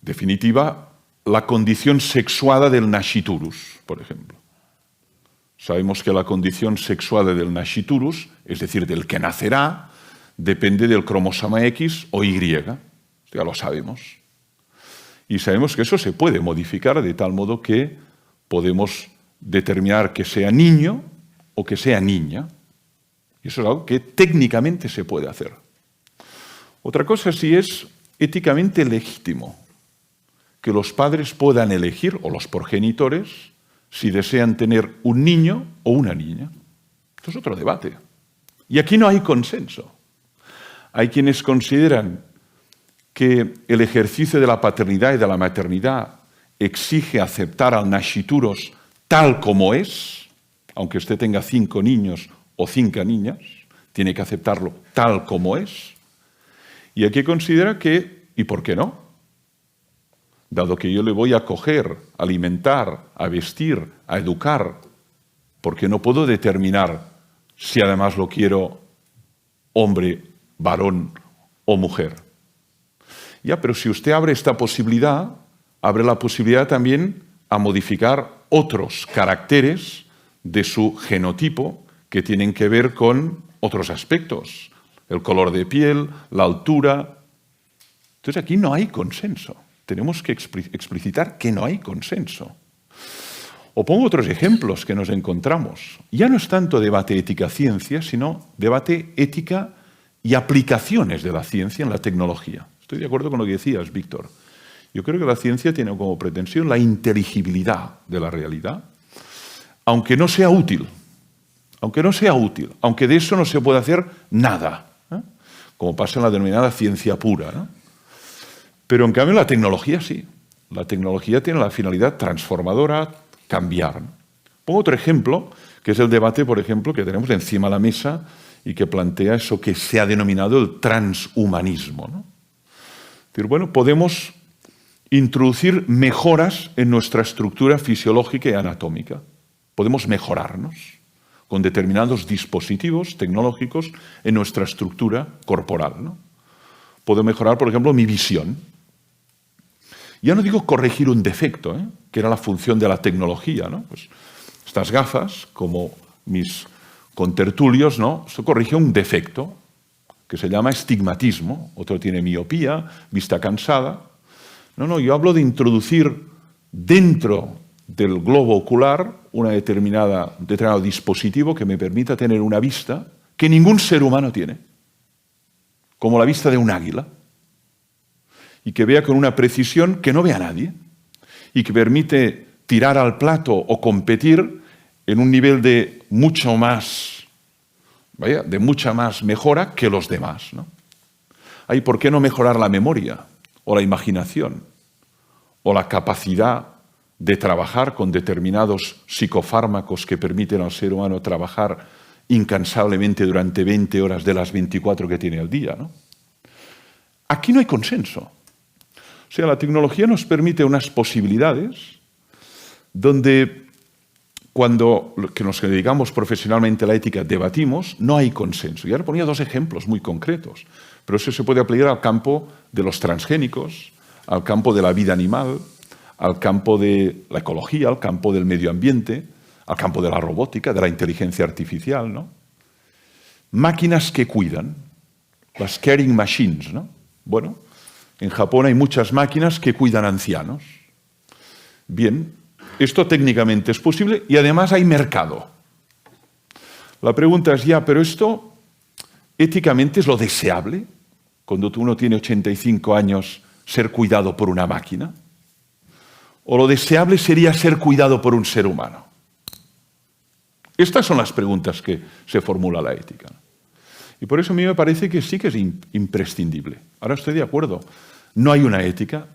definitiva, la condición sexuada del nasciturus, por ejemplo. Sabemos que la condición sexuada del nasciturus, es decir, del que nacerá, depende del cromosoma X o Y. Ya lo sabemos. Y sabemos que eso se puede modificar de tal modo que podemos determinar que sea niño o que sea niña. Y eso es algo que técnicamente se puede hacer. Otra cosa sí es éticamente legítimo que los padres puedan elegir, o los progenitores, si desean tener un niño o una niña. Esto es otro debate. Y aquí no hay consenso. Hay quienes consideran que el ejercicio de la paternidad y de la maternidad exige aceptar al nasciturus tal como es, aunque usted tenga 5 niños o 5 niñas, tiene que aceptarlo tal como es. Y aquí considera que, ¿y por qué no? Dado que yo le voy a coger, a alimentar, a vestir, a educar, porque no puedo determinar si además lo quiero hombre, varón o mujer. Ya, pero si usted abre esta posibilidad, abre la posibilidad también a modificar otros caracteres de su genotipo que tienen que ver con otros aspectos, el color de piel, la altura. Entonces aquí no hay consenso. Tenemos que explicitar que no hay consenso. O pongo otros ejemplos que nos encontramos. Ya no es tanto debate ética-ciencia, sino debate ética y aplicaciones de la ciencia en la tecnología. Estoy de acuerdo con lo que decías, Víctor. Yo creo que la ciencia tiene como pretensión la inteligibilidad de la realidad, aunque no sea útil. Aunque no sea útil, aunque de eso no se puede hacer nada, ¿eh? Como pasa en la denominada ciencia pura, ¿no? Pero en cambio la tecnología sí. La tecnología tiene la finalidad transformadora, cambiar, ¿no? Pongo otro ejemplo, que es el debate, por ejemplo, que tenemos encima de la mesa y que plantea eso que se ha denominado el transhumanismo, ¿no? Es decir, bueno, podemos introducir mejoras en nuestra estructura fisiológica y anatómica. Podemos mejorarnos con determinados dispositivos tecnológicos en nuestra estructura corporal, ¿no? Puedo mejorar, por ejemplo, mi visión. Ya no digo corregir un defecto, ¿eh? Que era la función de la tecnología, ¿no? Pues estas gafas, como mis contertulios, ¿no? Esto corrige un defecto que se llama estigmatismo. Otro tiene miopía, vista cansada. No, yo hablo de introducir dentro del globo ocular un determinado dispositivo que me permita tener una vista que ningún ser humano tiene, como la vista de un águila, y que vea con una precisión que no ve a nadie, y que permite tirar al plato o competir en un nivel de mucha más mejora que los demás, ¿no? ¿Por qué no mejorar la memoria, o la imaginación, o la capacidad de trabajar con determinados psicofármacos que permiten al ser humano trabajar incansablemente durante 20 horas de las 24 que tiene al día, ¿no? Aquí no hay consenso. O sea, la tecnología nos permite unas posibilidades donde cuando que nos dedicamos profesionalmente a la ética debatimos, no hay consenso. Y ahora ponía dos ejemplos muy concretos, pero eso se puede aplicar al campo de los transgénicos, al campo de la vida animal, al campo de la ecología, al campo del medio ambiente, al campo de la robótica, de la inteligencia artificial, ¿no? Máquinas que cuidan, las caring machines, ¿no? Bueno, en Japón hay muchas máquinas que cuidan ancianos. Bien, esto técnicamente es posible y además hay mercado. La pregunta es ya, ¿pero esto éticamente es lo deseable? Cuando uno tiene 85 años, ser cuidado por una máquina. ¿O lo deseable sería ser cuidado por un ser humano? Estas son las preguntas que se formula la ética. Y por eso a mí me parece que sí que es imprescindible. Ahora estoy de acuerdo. No hay una ética,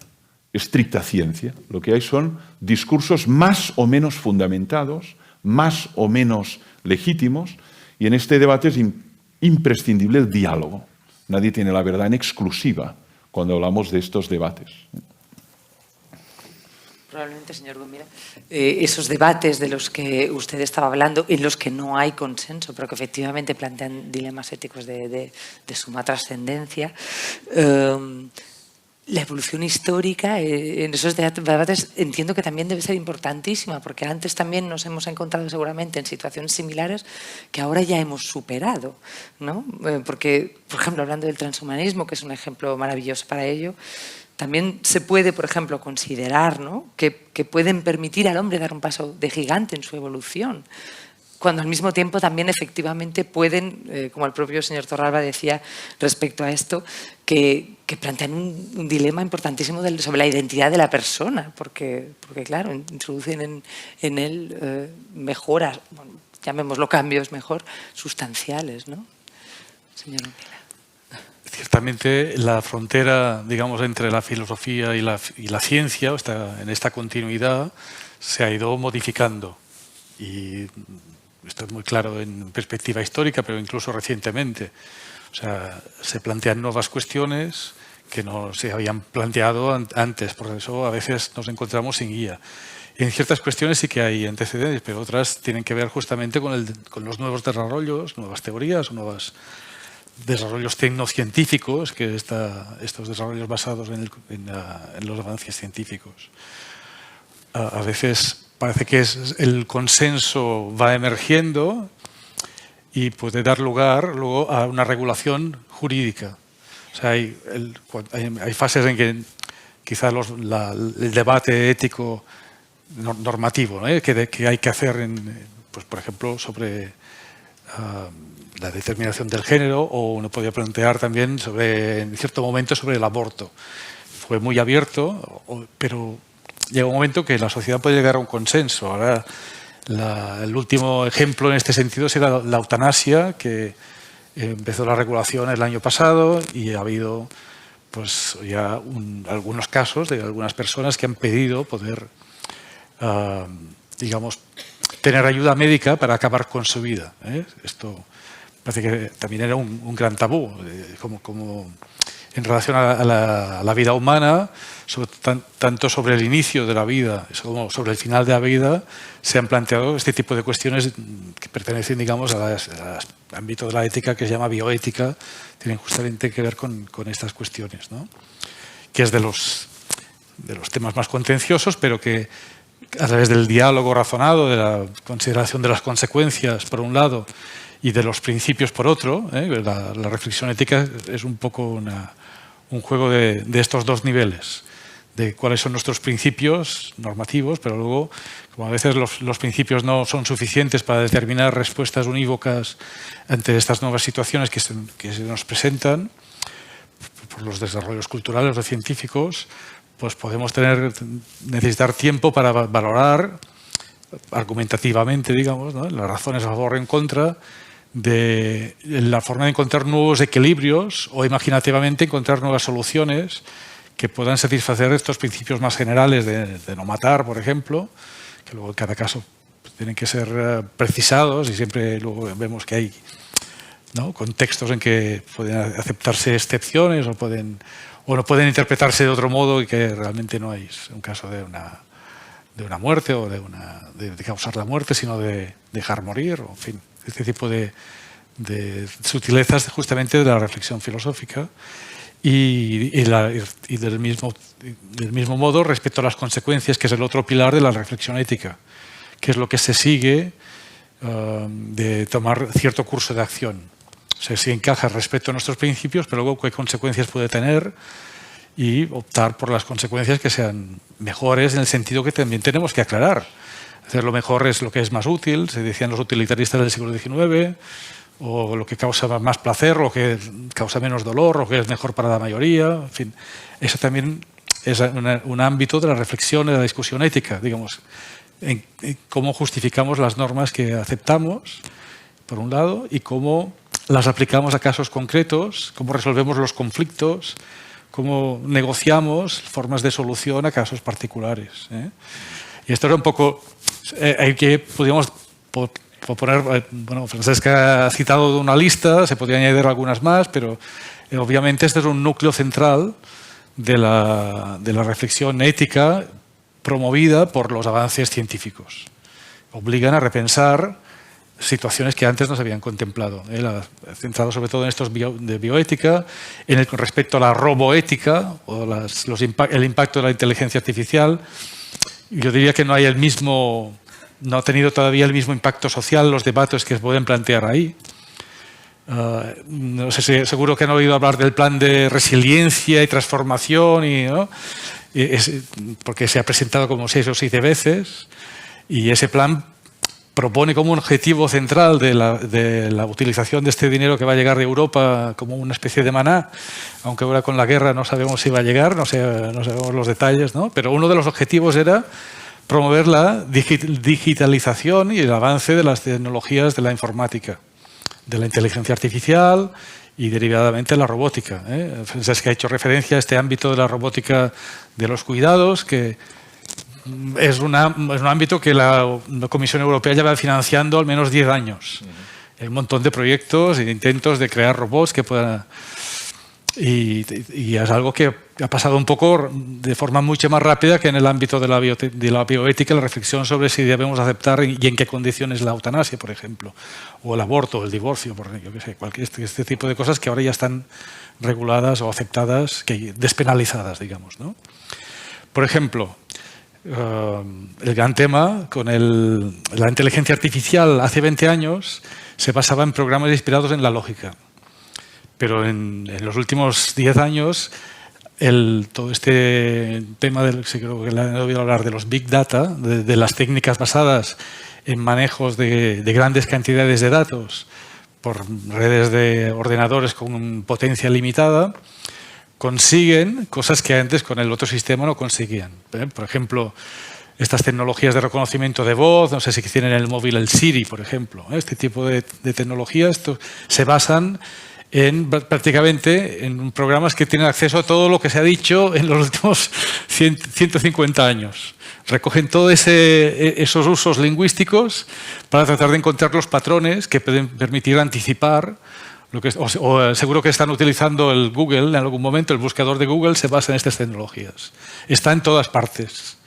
estricta ciencia. Lo que hay son discursos más o menos fundamentados, más o menos legítimos, y en este debate es imprescindible el diálogo. Nadie tiene la verdad en exclusiva cuando hablamos de estos debates. Probablemente, señor Gomira, esos debates de los que usted estaba hablando, en los que no hay consenso, pero que efectivamente plantean dilemas éticos de suma trascendencia, la evolución histórica en esos debates entiendo que también debe ser importantísima, porque antes también nos hemos encontrado seguramente en situaciones similares que ahora ya hemos superado, ¿no? Porque, por ejemplo, hablando del transhumanismo, que es un ejemplo maravilloso para ello, también se puede, por ejemplo, considerar, ¿no?, que pueden permitir al hombre dar un paso de gigante en su evolución, cuando al mismo tiempo también efectivamente pueden, como el propio señor Torralba decía respecto a esto, que plantean un dilema importantísimo sobre la identidad de la persona, porque claro, introducen en él mejoras, bueno, llamémoslo cambios mejor, sustanciales, ¿no? Señor Ungela. Ciertamente la frontera, digamos, entre la filosofía y la ciencia, en esta continuidad, se ha ido modificando. Y esto es muy claro en perspectiva histórica, pero incluso recientemente. O sea, se plantean nuevas cuestiones que no se habían planteado antes, por eso a veces nos encontramos sin guía. Y en ciertas cuestiones sí que hay antecedentes, pero otras tienen que ver justamente con los nuevos desarrollos, nuevas teorías, nuevos desarrollos tecnocientíficos, que estos desarrollos basados en los avances científicos. A veces parece que el consenso va emergiendo y puede dar lugar luego a una regulación jurídica. O sea, hay fases en que quizás el debate ético normativo, ¿no?, que hay que hacer, pues, por ejemplo, sobre la determinación del género, o uno podría plantear también en cierto momento sobre el aborto. Fue muy abierto, pero llega un momento que la sociedad puede llegar a un consenso. Ahora, el último ejemplo en este sentido será la eutanasia, que empezó la regulación el año pasado y ha habido, pues, ya algunos casos de algunas personas que han pedido poder, digamos, tener ayuda médica para acabar con su vida. Esto parece que también era un gran tabú, como en relación a la vida humana, tanto sobre el inicio de la vida como sobre el final de la vida, se han planteado este tipo de cuestiones que pertenecen, digamos, al ámbito de la ética, que se llama bioética, tienen justamente que ver con estas cuestiones, ¿no?, que es de los temas más contenciosos, pero que a través del diálogo razonado, de la consideración de las consecuencias, por un lado, y de los principios, por otro, la reflexión ética es un poco un juego de estos dos niveles, de cuáles son nuestros principios normativos, pero luego, como a veces los principios no son suficientes para determinar respuestas unívocas ante estas nuevas situaciones que se nos presentan, por los desarrollos culturales o científicos, pues podemos necesitar tiempo para valorar argumentativamente, digamos, ¿no?, las razones a favor o en contra de la forma de encontrar nuevos equilibrios o imaginativamente encontrar nuevas soluciones que puedan satisfacer estos principios más generales de no matar, por ejemplo, que luego en cada caso tienen que ser precisados, y siempre luego vemos que hay, ¿no?, contextos en que pueden aceptarse excepciones o no pueden interpretarse de otro modo, y que realmente no hay un caso de una muerte o de causar la muerte, sino de dejar morir, o en fin, este tipo de sutilezas justamente de la reflexión filosófica. Y del mismo modo respecto a las consecuencias, que es el otro pilar de la reflexión ética, que es lo que se sigue de tomar cierto curso de acción. O sea, si encaja respecto a nuestros principios, pero luego qué consecuencias puede tener, y optar por las consecuencias que sean mejores, en el sentido que también tenemos que aclarar. Hacer lo mejor es lo que es más útil, se decían los utilitaristas del siglo XIX, o lo que causa más placer, o que causa menos dolor, o que es mejor para la mayoría. En fin, eso también es un ámbito de la reflexión y de la discusión ética, digamos, en cómo justificamos las normas que aceptamos, por un lado, y cómo las aplicamos a casos concretos, cómo resolvemos los conflictos, cómo negociamos formas de solución a casos particulares, ¿eh? Y esto era un poco... podríamos poner... Bueno, Francesca ha citado una lista, se podría añadir algunas más, pero obviamente este es un núcleo central de la reflexión ética promovida por los avances científicos. Obligan a repensar situaciones que antes no se habían contemplado. Centrado sobre todo en estos de bioética, con respecto a la roboética, o el impacto de la inteligencia artificial. Yo diría que no ha tenido todavía el mismo impacto social los debates que se pueden plantear ahí. No sé si seguro que han oído hablar del plan de resiliencia y transformación, ¿no? Porque se ha presentado como 6 o 7 veces, y ese plan propone como un objetivo central de la utilización de este dinero que va a llegar de Europa como una especie de maná, aunque ahora con la guerra no sabemos si va a llegar, no sabemos los detalles, ¿no? Pero uno de los objetivos era promover la digitalización y el avance de las tecnologías de la informática, de la inteligencia artificial y derivadamente la robótica, ¿eh? Es que ha hecho referencia a este ámbito de la robótica de los cuidados, que es un ámbito que la Comisión Europea lleva financiando al menos 10 años. Hay un montón de proyectos e intentos de crear robots que puedan... Y es algo que ha pasado un poco de forma mucho más rápida que en el ámbito de la bioética, la reflexión sobre si debemos aceptar y en qué condiciones la eutanasia, por ejemplo, o el aborto, o el divorcio, yo qué sé, este tipo de cosas que ahora ya están reguladas o aceptadas, despenalizadas, digamos, ¿no? Por ejemplo, el gran tema con la inteligencia artificial hace 20 años se basaba en programas inspirados en la lógica. Pero en los últimos 10 años, todo este tema creo que le he oído hablar de los Big Data, de las técnicas basadas en manejos de grandes cantidades de datos por redes de ordenadores con potencia limitada, consiguen cosas que antes con el otro sistema no conseguían. Por ejemplo, estas tecnologías de reconocimiento de voz, no sé si tienen en el móvil el Siri, por ejemplo. Este tipo de tecnologías se basan prácticamente en programas que tienen acceso a todo lo que se ha dicho en los últimos 150 años. Recogen todos esos usos lingüísticos para tratar de encontrar los patrones que pueden permitir anticipar o seguro que están utilizando el Google en algún momento, el buscador de Google se basa en estas tecnologías. Está en todas partes.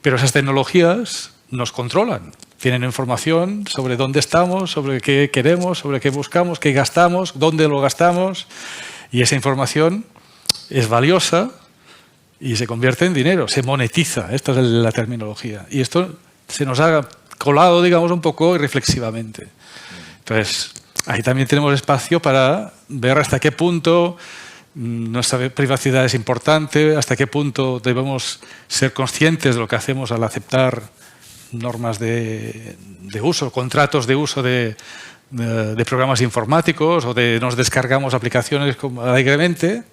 Pero esas tecnologías nos controlan. Tienen información sobre dónde estamos, sobre qué queremos, sobre qué buscamos, qué gastamos, dónde lo gastamos. Y esa información es valiosa y se convierte en dinero, se monetiza. Esta es la terminología. Y esto se nos ha colado, digamos, un poco irreflexivamente. Entonces, ahí también tenemos espacio para ver hasta qué punto nuestra privacidad es importante, hasta qué punto debemos ser conscientes de lo que hacemos al aceptar normas de uso, contratos de uso de programas informáticos, o nos descargamos aplicaciones alegremente,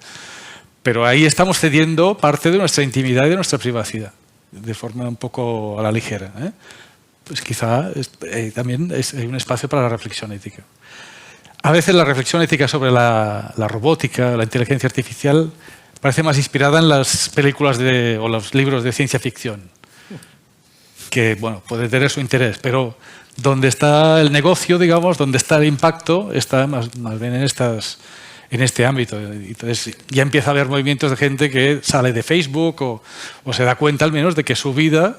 pero ahí estamos cediendo parte de nuestra intimidad y de nuestra privacidad, de forma un poco a la ligera, ¿eh? Pues quizá también hay un espacio para la reflexión ética. A veces la reflexión ética sobre la robótica, la inteligencia artificial, parece más inspirada en las películas o los libros de ciencia ficción. que bueno, puede tener su interés, pero donde está el negocio, digamos, donde está el impacto, está más bien en este ámbito. Entonces ya empieza a haber movimientos de gente que sale de Facebook o se da cuenta al menos de que su vida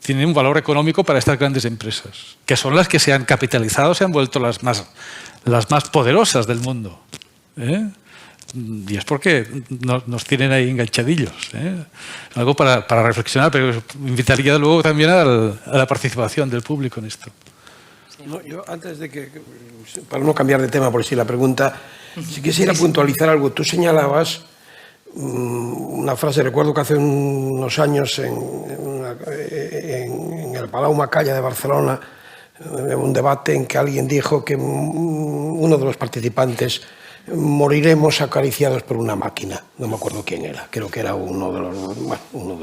tiene un valor económico para estas grandes empresas, que son las que se han capitalizado, se han vuelto las más poderosas del mundo. Y es porque nos tienen ahí enganchadillos. Algo para reflexionar, pero invitaría luego también a la participación del público en esto. No, yo antes de para no cambiar de tema por si la pregunta, si quisiera puntualizar algo. Tú señalabas una frase, recuerdo que hace unos años en el Palau Macaya de Barcelona, un debate en que alguien dijo que uno de los participantes: moriremos acariciados por una máquina. No me acuerdo quién era, creo que era uno de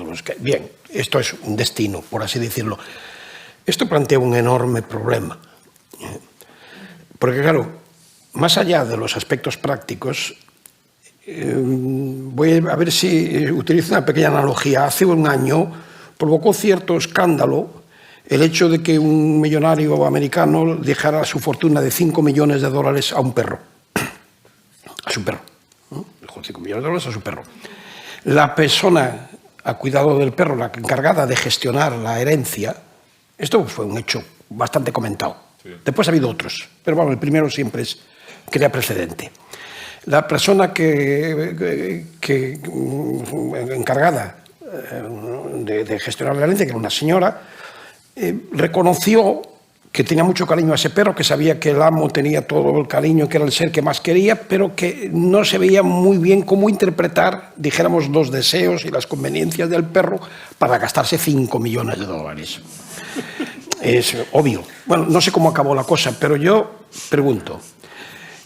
los que... Bien, esto es un destino, por así decirlo. Esto plantea un enorme problema. Porque claro, más allá de los aspectos prácticos, voy a ver si utilizo una pequeña analogía. Hace un año provocó cierto escándalo el hecho de que un millonario americano dejara su fortuna de $5 millones a un perro. A su perro. Dejó $5 millones a su perro. La persona a cuidado del perro, la encargada de gestionar la herencia, esto fue un hecho bastante comentado. Sí. Después ha habido otros, pero bueno, el primero siempre crea precedente. La persona encargada de gestionar la herencia, que era una señora, reconoció que tenía mucho cariño a ese perro, que sabía que el amo tenía todo el cariño, que era el ser que más quería, pero que no se veía muy bien cómo interpretar, dijéramos, los deseos y las conveniencias del perro para gastarse $5 millones. Es obvio. Bueno, no sé cómo acabó la cosa, pero yo pregunto,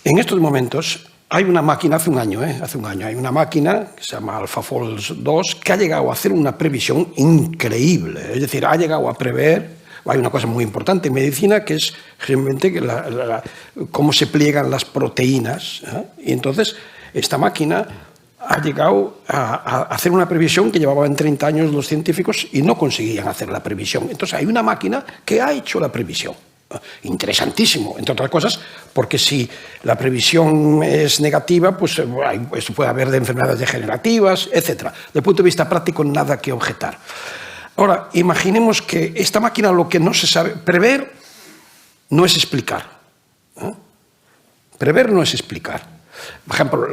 en estos momentos hay una máquina, hace un año, hay una máquina que se llama AlphaFold 2 que ha llegado a hacer una previsión increíble, es decir, ha llegado a prever. Hay una cosa muy importante en medicina, que es realmente cómo se pliegan las proteínas. Y entonces, esta máquina ha llegado a hacer una previsión que llevaban 30 años los científicos y no conseguían hacer la previsión. Entonces, hay una máquina que ha hecho la previsión. Interesantísimo, entre otras cosas, porque si la previsión es negativa, pues esto puede haber de enfermedades degenerativas, etc. Desde el punto de vista práctico, nada que objetar. Ahora, imaginemos que esta máquina lo que no se sabe... Prever no es explicar. Prever no es explicar. Por ejemplo,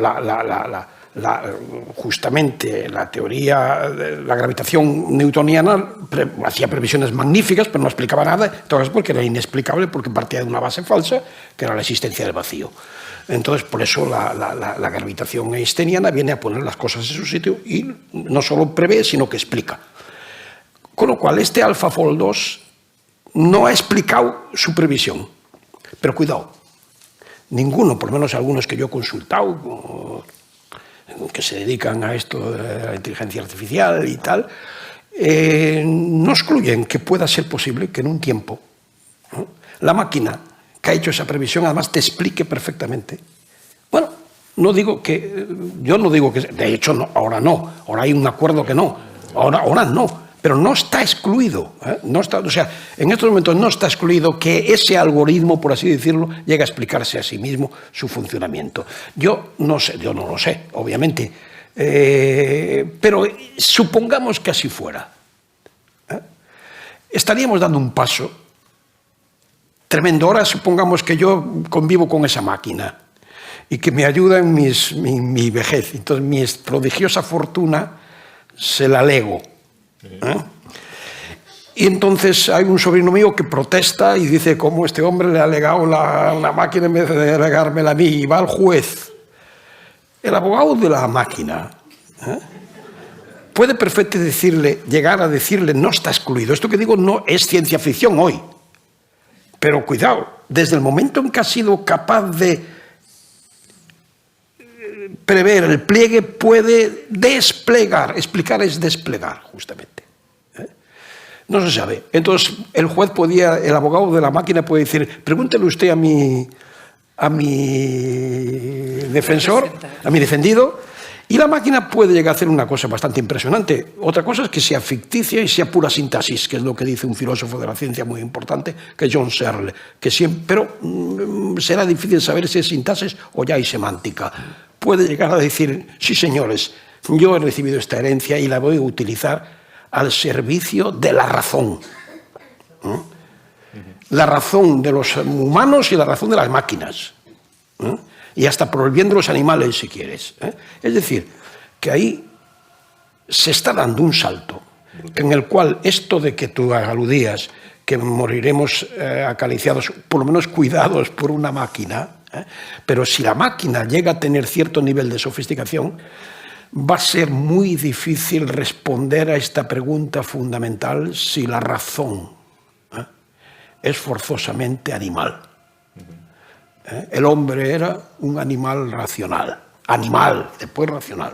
justamente la teoría de la gravitación newtoniana hacía previsiones magníficas, pero no explicaba nada, entonces porque era inexplicable, porque partía de una base falsa, que era la existencia del vacío. Entonces, por eso la gravitación einsteiniana viene a poner las cosas en su sitio y no solo prevé, sino que explica. Con lo cual, este AlphaFold 2 no ha explicado su previsión. Pero cuidado, ninguno, por lo menos algunos que yo he consultado, que se dedican a esto de la inteligencia artificial y tal, no excluyen que pueda ser posible que en un tiempo la máquina que ha hecho esa previsión además te explique perfectamente. Bueno, yo no digo que, de hecho, no, ahora hay un acuerdo que no, ahora no. Pero no está excluido, o sea, en estos momentos no está excluido que ese algoritmo, por así decirlo, llegue a explicarse a sí mismo su funcionamiento. Yo no lo sé, obviamente, pero supongamos que así fuera. Estaríamos dando un paso tremendo. Ahora supongamos que yo convivo con esa máquina y que me ayuda en mi vejez. Entonces mi prodigiosa fortuna se la lego. Y entonces hay un sobrino mío que protesta y dice cómo este hombre le ha legado una máquina en vez de legármela a mí, y va al juez. El abogado de la máquina puede perfectamente llegar a decirle no está excluido. Esto que digo no es ciencia ficción hoy, pero cuidado, desde el momento en que ha sido capaz de prever el pliegue, puede desplegar. Explicar es desplegar, justamente. No se sabe. Entonces, el abogado de la máquina puede decir, pregúntele usted a mi defensor, a mi defendido, Y la máquina puede llegar a hacer una cosa bastante impresionante. Otra cosa es que sea ficticia y sea pura sintaxis, que es lo que dice un filósofo de la ciencia muy importante, que es John Searle. Pero será difícil saber si es sintaxis o ya hay semántica. Puede llegar a decir, sí señores, yo he recibido esta herencia y la voy a utilizar al servicio de la razón. La razón de los humanos y la razón de las máquinas. Y hasta prohibiendo los animales, si quieres. Es decir, que ahí se está dando un salto en el cual esto de que tú aludías, que moriremos acariciados, por lo menos cuidados por una máquina, pero si la máquina llega a tener cierto nivel de sofisticación, va a ser muy difícil responder a esta pregunta fundamental si la razón es forzosamente animal. El hombre era un animal racional. Animal, después racional.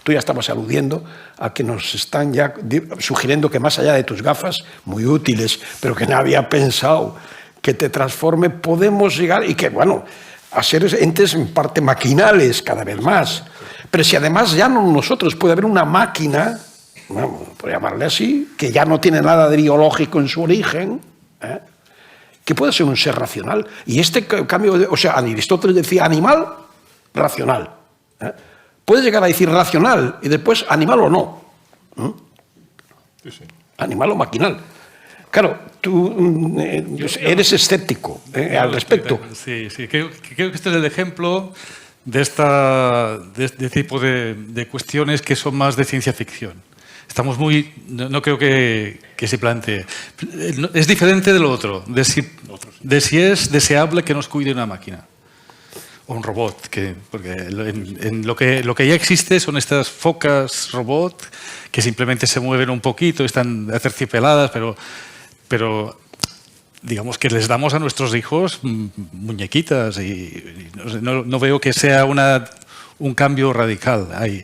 Tú ya estabas aludiendo a que nos están ya sugiriendo que más allá de tus gafas, muy útiles, pero que no había pensado que te transforme, podemos llegar, y que, bueno, a ser entes en parte maquinales cada vez más. Pero si además ya no nosotros, puede haber una máquina, bueno, por llamarle así, que ya no tiene nada de biológico en su origen, que puede ser un ser racional. Y este cambio, o sea, Aristóteles decía animal, racional. Puede llegar a decir racional y después animal o no. Sí, sí. Animal o maquinal. Claro, tú eres escéptico al respecto. Sí, sí. Creo que este es el ejemplo de este tipo de cuestiones que son más de ciencia ficción. Estamos muy... No creo que se plantee. Es diferente de lo otro, de si es deseable que nos cuide una máquina o un robot. Porque en lo que ya existe son estas focas robot que simplemente se mueven un poquito, están aterciopeladas, pero digamos que les damos a nuestros hijos muñequitas y no veo que sea un cambio radical ahí.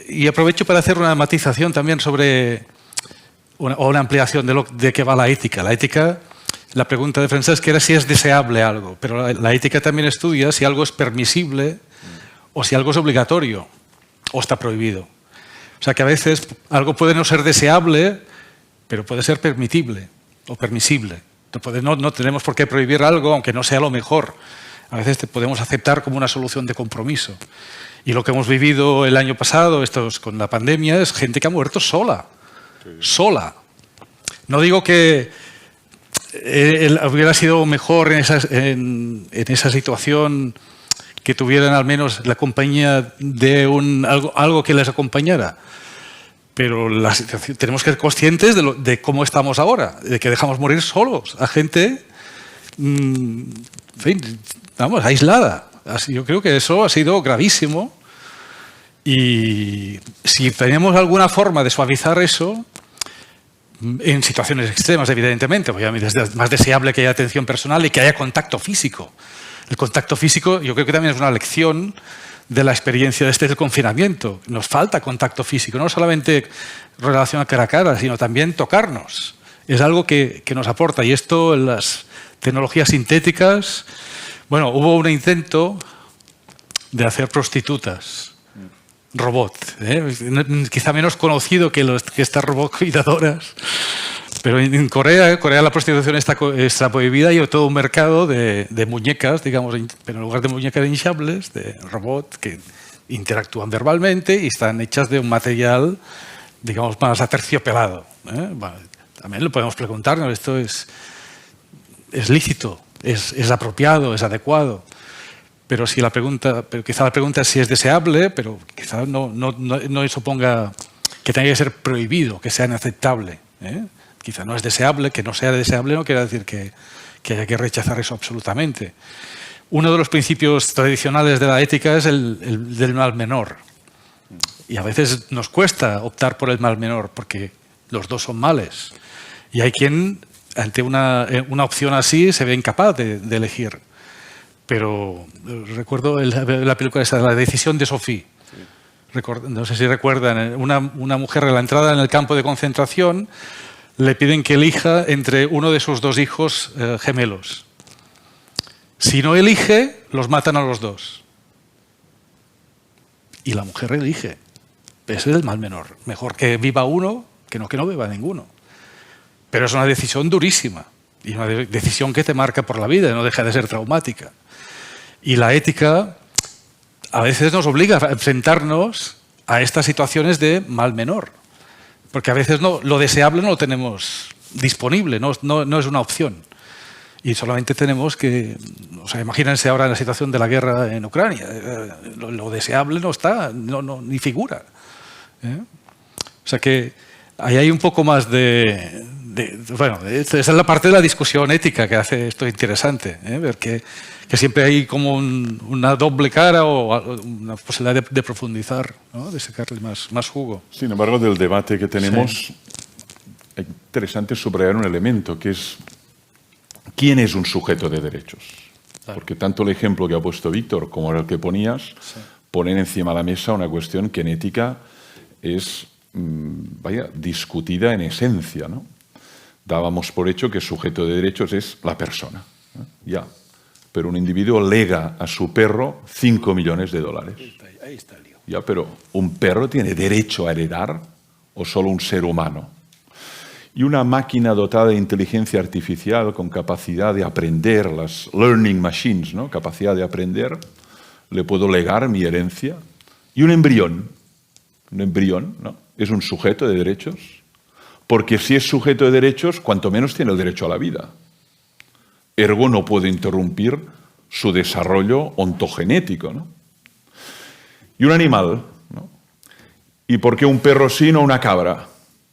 Y aprovecho para hacer una matización también sobre una ampliación de qué va la ética. La ética, la pregunta de Francesc era si es deseable algo, pero la ética también estudia si algo es permisible o si algo es obligatorio o está prohibido. O sea que a veces algo puede no ser deseable, pero puede ser permitible o permisible. No tenemos por qué prohibir algo, aunque no sea lo mejor. A veces podemos aceptar como una solución de compromiso. Y lo que hemos vivido el año pasado, con la pandemia, es gente que ha muerto sola. Sola. No digo que hubiera sido mejor en esa situación que tuvieran al menos la compañía de algo que les acompañara. Pero la situación, tenemos que ser conscientes de cómo estamos ahora, de que dejamos morir solos a gente, en fin, vamos, aislada. Yo creo que eso ha sido gravísimo y si tenemos alguna forma de suavizar eso, en situaciones extremas, evidentemente, obviamente es más deseable que haya atención personal y que haya contacto físico. El contacto físico yo creo que también es una lección de la experiencia de este confinamiento. Nos falta contacto físico, no solamente relación cara a cara, sino también tocarnos. Es algo que nos aporta. Y esto en las tecnologías sintéticas, bueno, hubo un intento de hacer prostitutas, robot, quizá menos conocido que estas robot cuidadoras, pero en Corea la prostitución está prohibida y hay todo un mercado de muñecas, digamos, pero en lugar de muñecas hinchables, de robot que interactúan verbalmente y están hechas de un material, digamos, más aterciopelado. Bueno, también lo podemos preguntarnos, ¿esto es lícito? ¿Es apropiado? ¿Es adecuado? Pero quizá la pregunta es si es deseable, pero quizá no suponga que tenga que ser prohibido, que sea inaceptable. Quizá no es deseable, que no sea deseable no quiere decir que haya que rechazar eso absolutamente. Uno de los principios tradicionales de la ética es el del mal menor. Y a veces nos cuesta optar por el mal menor porque los dos son males. Y hay quien, ante una opción así, se ve incapaz de elegir. Pero recuerdo la película esa, La decisión de Sophie. No sé si recuerdan, una mujer a la entrada en el campo de concentración le piden que elija entre uno de sus dos hijos gemelos. Si no elige, los matan a los dos. y la mujer elige. Ese es el mal menor. Mejor que viva uno que no beba ninguno. Pero es una decisión durísima y una decisión que te marca por la vida y no deja de ser traumática. Y la ética a veces nos obliga a enfrentarnos a estas situaciones de mal menor. Porque a veces lo deseable no lo tenemos disponible, no es una opción. Y solamente tenemos que... O sea, imagínense ahora la situación de la guerra en Ucrania. Lo deseable no está, ni figura. O sea que ahí hay un poco más bueno, esa es la parte de la discusión ética que hace esto interesante, ver que siempre hay como una doble cara o una posibilidad de profundizar, ¿no? De sacarle más jugo. Sin embargo, del debate que tenemos, es interesante subrayar un elemento, que es ¿quién es un sujeto de derechos? Claro. Porque tanto el ejemplo que ha puesto Víctor como el que ponías ponen encima de la mesa una cuestión que en ética es discutida en esencia, ¿no? Dábamos por hecho que sujeto de derechos es la persona, ¿no? Ya. Pero un individuo lega a su perro 5 millones de dólares. Ahí está el lío. Ya, pero ¿un perro tiene derecho a heredar o solo un ser humano? Y una máquina dotada de inteligencia artificial con capacidad de aprender, las learning machines, ¿no? Capacidad de aprender, le puedo legar mi herencia. Y un embrión, ¿no? Es un sujeto de derechos, porque si es sujeto de derechos, cuanto menos tiene el derecho a la vida. Ergo no puedo interrumpir su desarrollo ontogenético, ¿no? Y un animal, ¿no? ¿Y por qué un perro sí, no una cabra?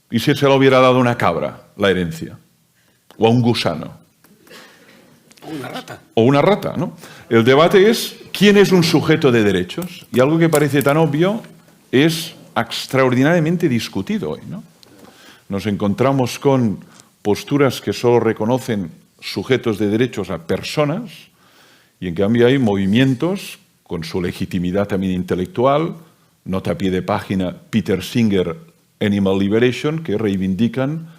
¿Y si se le hubiera dado una cabra la herencia? ¿O a un gusano? O una rata. O una rata, ¿no? El debate es ¿quién es un sujeto de derechos? Y algo que parece tan obvio es extraordinariamente discutido hoy, ¿no? Nos encontramos con posturas que solo reconocen sujetos de derechos a personas y en cambio hay movimientos con su legitimidad también intelectual, nota a pie de página Peter Singer, Animal Liberation, que reivindican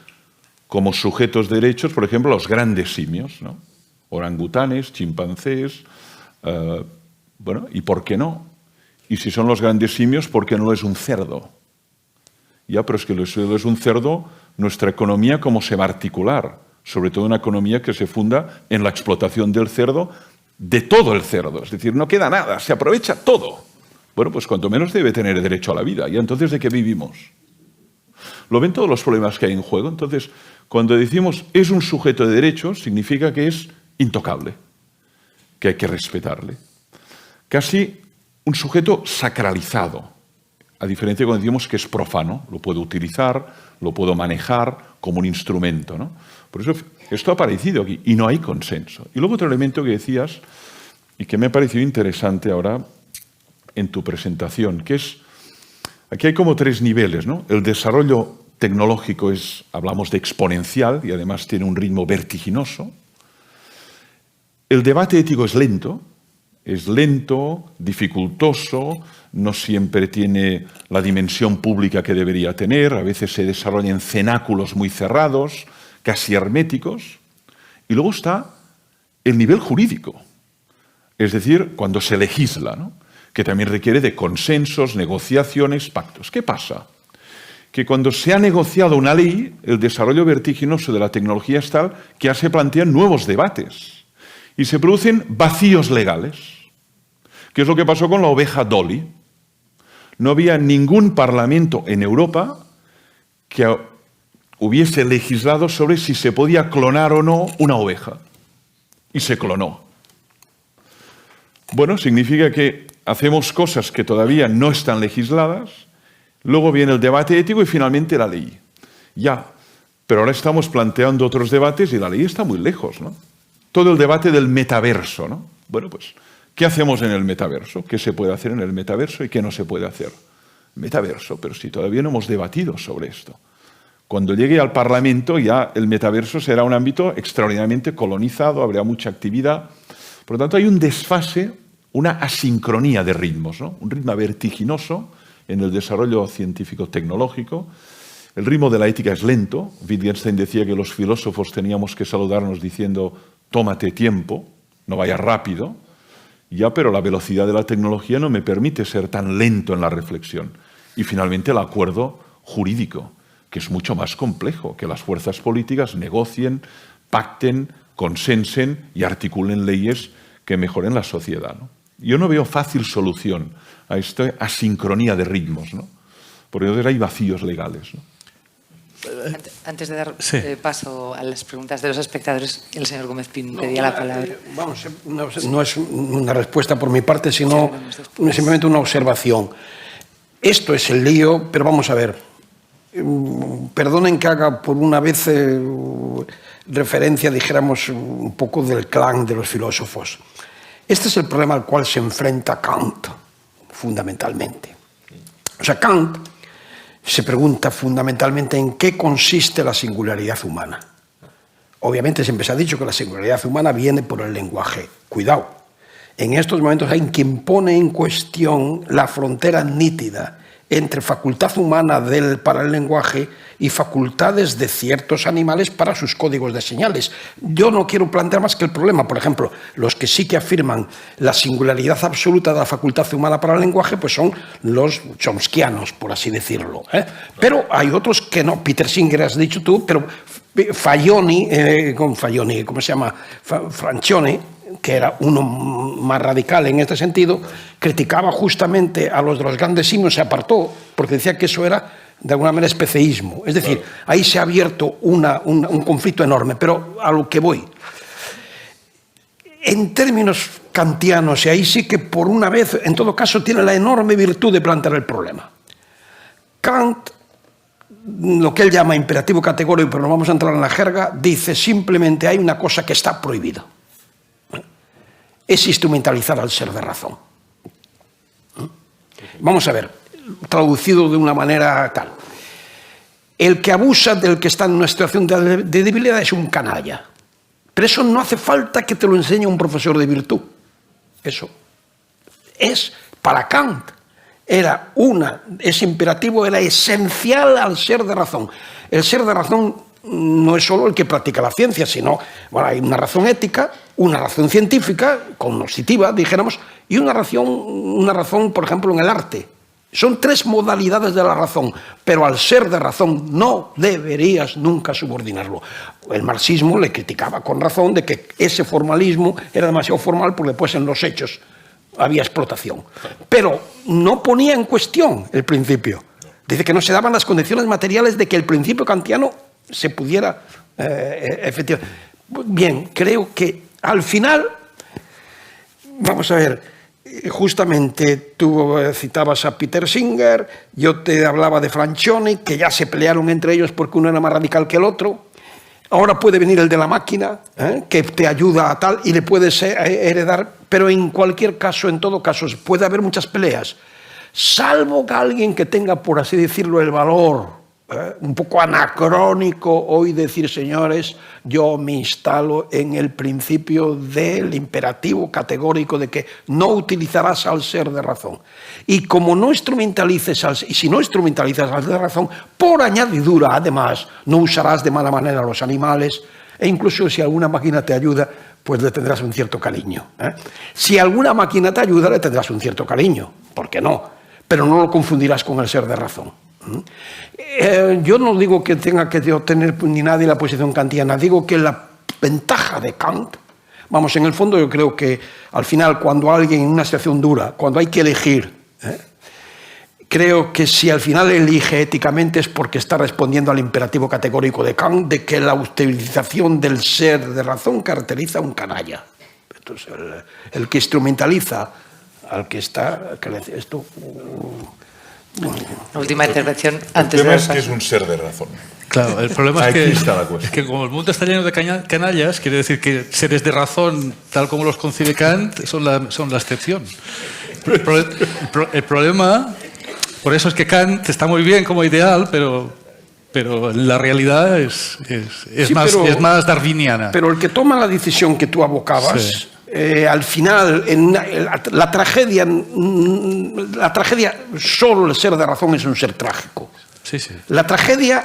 como sujetos de derechos, por ejemplo, los grandes simios, ¿no? Orangutanes, chimpancés, bueno, ¿y por qué no? Y si son los grandes simios, ¿por qué no lo es un cerdo? Ya, pero es que lo es un cerdo, nuestra economía, ¿cómo se va a articular? Sobre todo una economía que se funda en la explotación del cerdo, de todo el cerdo. Es decir, no queda nada, se aprovecha todo. Bueno, pues cuanto menos debe tener derecho a la vida. ¿Y entonces de qué vivimos? ¿Lo ven todos los problemas que hay en juego? Entonces, cuando decimos es un sujeto de derechos, significa que es intocable, que hay que respetarle. Casi un sujeto sacralizado, a diferencia de cuando decimos que es profano, lo puedo utilizar, lo puedo manejar como un instrumento, ¿no? Por eso esto ha aparecido aquí y no hay consenso. Y luego otro elemento que decías y que me ha parecido interesante ahora en tu presentación, que es, aquí hay como 3 niveles, ¿no? El desarrollo tecnológico hablamos de exponencial y además tiene un ritmo vertiginoso. El debate ético es lento, dificultoso, no siempre tiene la dimensión pública que debería tener, a veces se desarrolla en cenáculos muy cerrados, casi herméticos. Y luego está el nivel jurídico, es decir, cuando se legisla, ¿no? Que también requiere de consensos, negociaciones, pactos. ¿Qué pasa? Que cuando se ha negociado una ley, el desarrollo vertiginoso de la tecnología es tal que ya se plantean nuevos debates y se producen vacíos legales. ¿Qué es lo que pasó con la oveja Dolly? No había ningún parlamento en Europa que hubiese legislado sobre si se podía clonar o no una oveja. Y se clonó. Bueno, significa que hacemos cosas que todavía no están legisladas, luego viene el debate ético y finalmente la ley. Ya, pero ahora estamos planteando otros debates y la ley está muy lejos, ¿no? Todo el debate del metaverso, ¿no? Bueno, pues, ¿qué hacemos en el metaverso? ¿Qué se puede hacer en el metaverso y qué no se puede hacer? Metaverso, pero si todavía no hemos debatido sobre esto. Cuando llegue al Parlamento ya el metaverso será un ámbito extraordinariamente colonizado, habrá mucha actividad. Por lo tanto, hay un desfase, una asincronía de ritmos, ¿no? Un ritmo vertiginoso en el desarrollo científico-tecnológico. El ritmo de la ética es lento. Wittgenstein decía que los filósofos teníamos que saludarnos diciendo tómate tiempo, no vaya rápido. Ya, pero la velocidad de la tecnología no me permite ser tan lento en la reflexión. Y finalmente el acuerdo jurídico, que es mucho más complejo, que las fuerzas políticas negocien, pacten, consensen y articulen leyes que mejoren la sociedad, ¿no? Yo no veo fácil solución a esta asincronía de ritmos, ¿no? Porque entonces hay vacíos legales, ¿no? Antes de dar paso a las preguntas de los espectadores, el señor Gómez Pin pedía la palabra. Vamos, no es una respuesta por mi parte, sino simplemente una observación. Esto es el lío, pero vamos a ver. Perdonen que haga por una vez referencia, dijéramos, un poco del clan de los filósofos. Este es el problema al cual se enfrenta Kant, fundamentalmente. O sea, Kant se pregunta fundamentalmente en qué consiste la singularidad humana. Obviamente siempre se ha dicho que la singularidad humana viene por el lenguaje. Cuidado, en estos momentos hay quien pone en cuestión la frontera nítida entre facultad humana para el lenguaje y facultades de ciertos animales para sus códigos de señales. Yo no quiero plantear más que el problema. Por ejemplo, los que sí que afirman la singularidad absoluta de la facultad humana para el lenguaje, pues son los chomskianos, por así decirlo, ¿eh? Pero hay otros que no. Peter Singer has dicho tú, pero Francione, que era uno más radical en este sentido, criticaba justamente a los de los grandes simios, se apartó, porque decía que eso era de alguna manera especeísmo. Es decir, ahí se ha abierto un conflicto enorme, pero a lo que voy. En términos kantianos, y ahí sí que por una vez, en todo caso, tiene la enorme virtud de plantear el problema. Kant, lo que él llama imperativo categórico, pero no vamos a entrar en la jerga, dice simplemente hay una cosa que está prohibida. Es instrumentalizar al ser de razón. Vamos a ver, traducido de una manera tal. El que abusa del que está en una situación de debilidad es un canalla. Pero eso no hace falta que te lo enseñe un profesor de virtud. Eso es, para Kant, ese imperativo era esencial al ser de razón. El ser de razón no es solo el que practica la ciencia, sino, bueno, hay una razón ética, una razón científica, cognoscitiva, dijéramos, y una razón, por ejemplo, en el arte. Son tres modalidades de la razón, pero al ser de razón no deberías nunca subordinarlo. El marxismo le criticaba con razón de que ese formalismo era demasiado formal porque después en los hechos había explotación. Pero no ponía en cuestión el principio. Dice que no se daban las condiciones materiales de que el principio kantiano se pudiera efectivamente. Bien, creo que al final, vamos a ver, justamente tú citabas a Peter Singer, yo te hablaba de Francione, que ya se pelearon entre ellos porque uno era más radical que el otro. Ahora puede venir el de la máquina, que te ayuda a tal y le puedes heredar, pero en cualquier caso, en todo caso, puede haber muchas peleas, salvo que alguien que tenga, por así decirlo, el valor un poco anacrónico hoy decir, señores, yo me instalo en el principio del imperativo categórico de que no utilizarás al ser de razón. Y como no instrumentalices y si no instrumentalizas al ser de razón, por añadidura, además, no usarás de mala manera a los animales, e incluso si alguna máquina te ayuda, pues le tendrás un cierto cariño. Si alguna máquina te ayuda, le tendrás un cierto cariño, ¿por qué no? Pero no lo confundirás con el ser de razón. Yo no digo que tenga que tener ni nadie la posición kantiana, digo que la ventaja de Kant, vamos, en el fondo yo creo que al final cuando alguien en una situación dura, cuando hay que elegir, creo que si al final elige éticamente es porque está respondiendo al imperativo categórico de Kant de que la utilización del ser de razón caracteriza a un canalla. Entonces el que instrumentaliza al que está, esto... Última intervención antes el tema de es que es un ser de razón. Claro, el problema Aquí es está la cuestión. que como el mundo está lleno de canallas, quiere decir que seres de razón, tal como los concibe Kant, son la excepción. El problema, por eso es que Kant está muy bien como ideal, pero la realidad es más darwiniana. Pero el que toma la decisión que tú abocabas... Sí. Al final, la tragedia, solo el ser de razón es un ser trágico. Sí, sí. La tragedia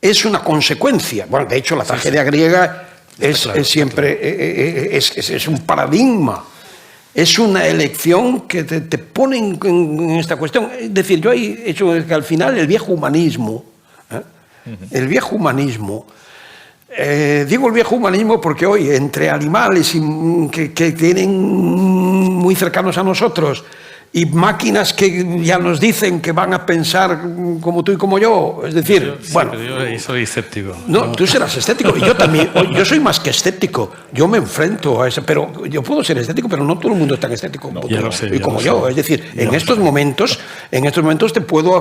es una consecuencia. Bueno, de hecho, la tragedia griega es siempre un paradigma Es una elección que te pone en esta cuestión. Es decir, yo he hecho que al final el viejo humanismo, el viejo humanismo, digo el viejo humanismo porque hoy entre animales que tienen muy cercanos a nosotros y máquinas que ya nos dicen que van a pensar como tú y como yo, es decir, bueno... Pero yo soy escéptico. No, tú serás escéptico y yo también, yo soy más que escéptico, yo me enfrento a eso, pero yo puedo ser escéptico, pero no todo el mundo es tan escéptico como tú y como yo, es decir, en estos momentos te puedo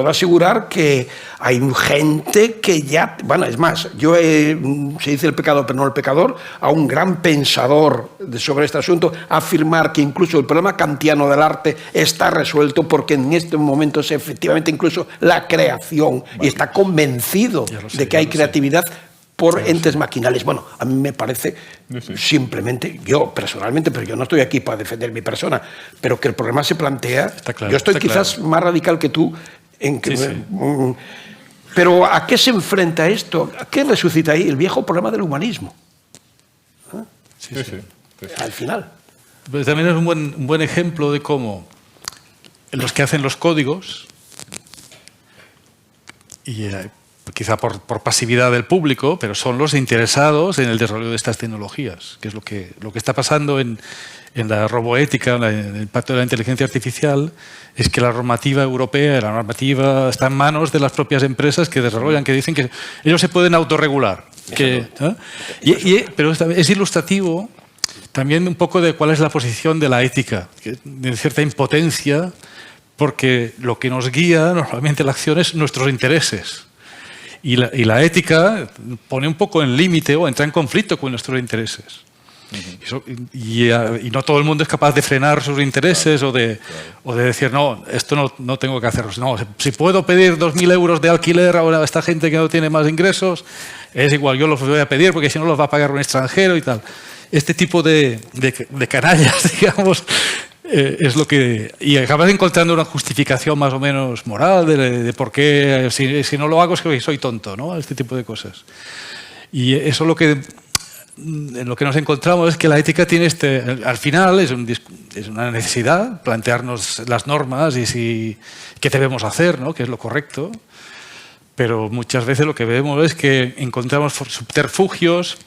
asegurar que hay gente que ya, bueno, es más, se dice el pecador pero no el pecador, a un gran pensador sobre este asunto, afirmar que incluso el problema kantiano del arte está resuelto porque en estos momentos efectivamente incluso la creación y está convencido de que hay creatividad por entes maquinales. Bueno, a mí me parece simplemente, yo personalmente, pero yo no estoy aquí para defender mi persona, pero que el problema se plantea, yo estoy quizás más radical que tú en que... Pero ¿a qué se enfrenta esto? ¿A qué resucita ahí? El viejo problema del humanismo. Al final. Pero también es un buen ejemplo de cómo los que hacen los códigos, y quizá por pasividad del público, pero son los interesados en el desarrollo de estas tecnologías, que es lo que está pasando en la roboética, en el pacto de la inteligencia artificial, es que la normativa europea, la normativa está en manos de las propias empresas que desarrollan, que dicen que ellos se pueden autorregular. Pero es ilustrativo también un poco de cuál es la posición de la ética, de cierta impotencia, porque lo que nos guía normalmente la acción es nuestros intereses. Y la ética pone un poco en límite o entra en conflicto con nuestros intereses. Y no todo el mundo es capaz de frenar sus intereses o de decir, no, esto no tengo que hacerlo. No, si puedo pedir 2.000 euros de alquiler ahora a esta gente que no tiene más ingresos, es igual, yo los voy a pedir porque si no los va a pagar un extranjero y tal. Este tipo de canallas, digamos, es lo que... Y acabas encontrando una justificación más o menos moral de por qué, si no lo hago es que soy tonto, ¿no? Este tipo de cosas. Y eso en lo que nos encontramos es que la ética tiene al final es una necesidad, plantearnos las normas y qué debemos hacer, ¿no? Qué es lo correcto. Pero muchas veces lo que vemos es que encontramos subterfugios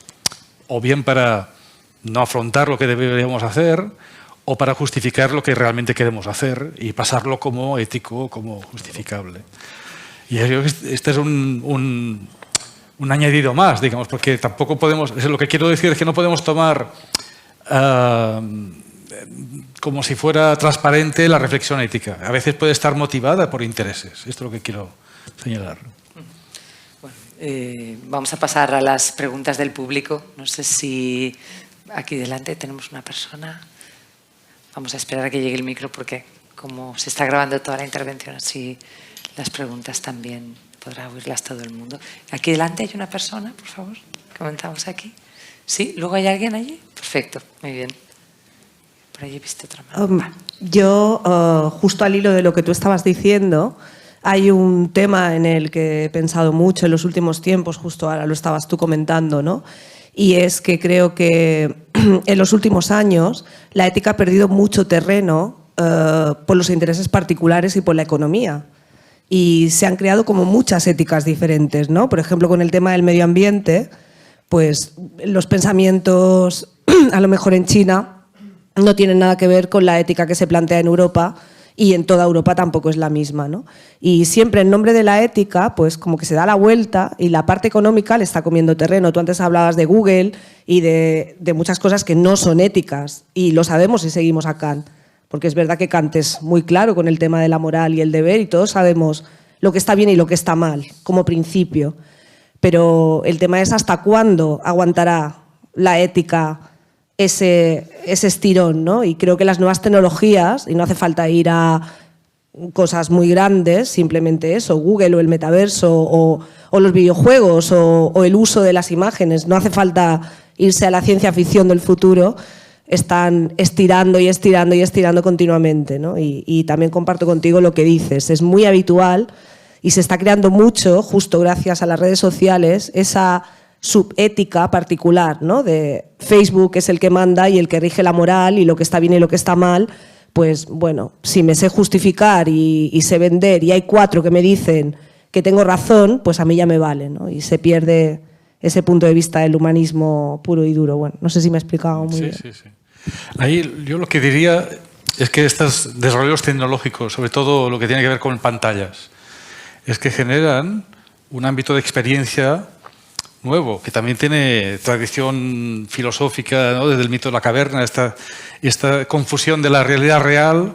o bien para no afrontar lo que deberíamos hacer o para justificar lo que realmente queremos hacer y pasarlo como ético, como justificable. Y yo creo que este es un añadido más, digamos, porque tampoco podemos... Lo que quiero decir es que no podemos tomar como si fuera transparente la reflexión ética. A veces puede estar motivada por intereses. Esto es lo que quiero señalar. Bueno, vamos a pasar a las preguntas del público. No sé si aquí delante tenemos una persona. Vamos a esperar a que llegue el micro porque como se está grabando toda la intervención, así las preguntas también podrá oírlas todo el mundo. Aquí delante hay una persona, por favor. Comentamos aquí. ¿Sí? ¿Luego hay alguien allí? Perfecto, muy bien. Por ahí he visto otra mano. Yo, justo al hilo de lo que tú estabas diciendo, hay un tema en el que he pensado mucho en los últimos tiempos, justo ahora lo estabas tú comentando, ¿no? Y es que creo que en los últimos años la ética ha perdido mucho terreno por los intereses particulares y por la economía. Y se han creado como muchas éticas diferentes, ¿no? Por ejemplo, con el tema del medio ambiente, pues los pensamientos, a lo mejor en China, no tienen nada que ver con la ética que se plantea en Europa y en toda Europa tampoco es la misma, ¿no? Y siempre en nombre de la ética, pues como que se da la vuelta y la parte económica le está comiendo terreno. Tú antes hablabas de Google y de muchas cosas que no son éticas y lo sabemos si seguimos a Kant. Porque es verdad que Kant es muy claro con el tema de la moral y el deber y todos sabemos lo que está bien y lo que está mal como principio. Pero el tema es hasta cuándo aguantará la ética ese estirón, ¿no? Y creo que las nuevas tecnologías, y no hace falta ir a cosas muy grandes, simplemente eso, Google o el metaverso o los videojuegos o el uso de las imágenes, no hace falta irse a la ciencia ficción del futuro, están estirando y estirando y estirando continuamente, ¿no? Y también comparto contigo lo que dices, es muy habitual y se está creando mucho, justo gracias a las redes sociales, esa subética particular, ¿no? De Facebook es el que manda y el que rige la moral y lo que está bien y lo que está mal, pues bueno, si me sé justificar y sé vender y hay 4 que me dicen que tengo razón, pues a mí ya me vale, ¿no? Y se pierde ese punto de vista del humanismo puro y duro. Bueno, no sé si me he explicado muy bien. Sí. Ahí yo lo que diría es que estos desarrollos tecnológicos, sobre todo lo que tiene que ver con pantallas, es que generan un ámbito de experiencia nuevo, que también tiene tradición filosófica, ¿no? Desde el mito de la caverna, esta confusión de la realidad real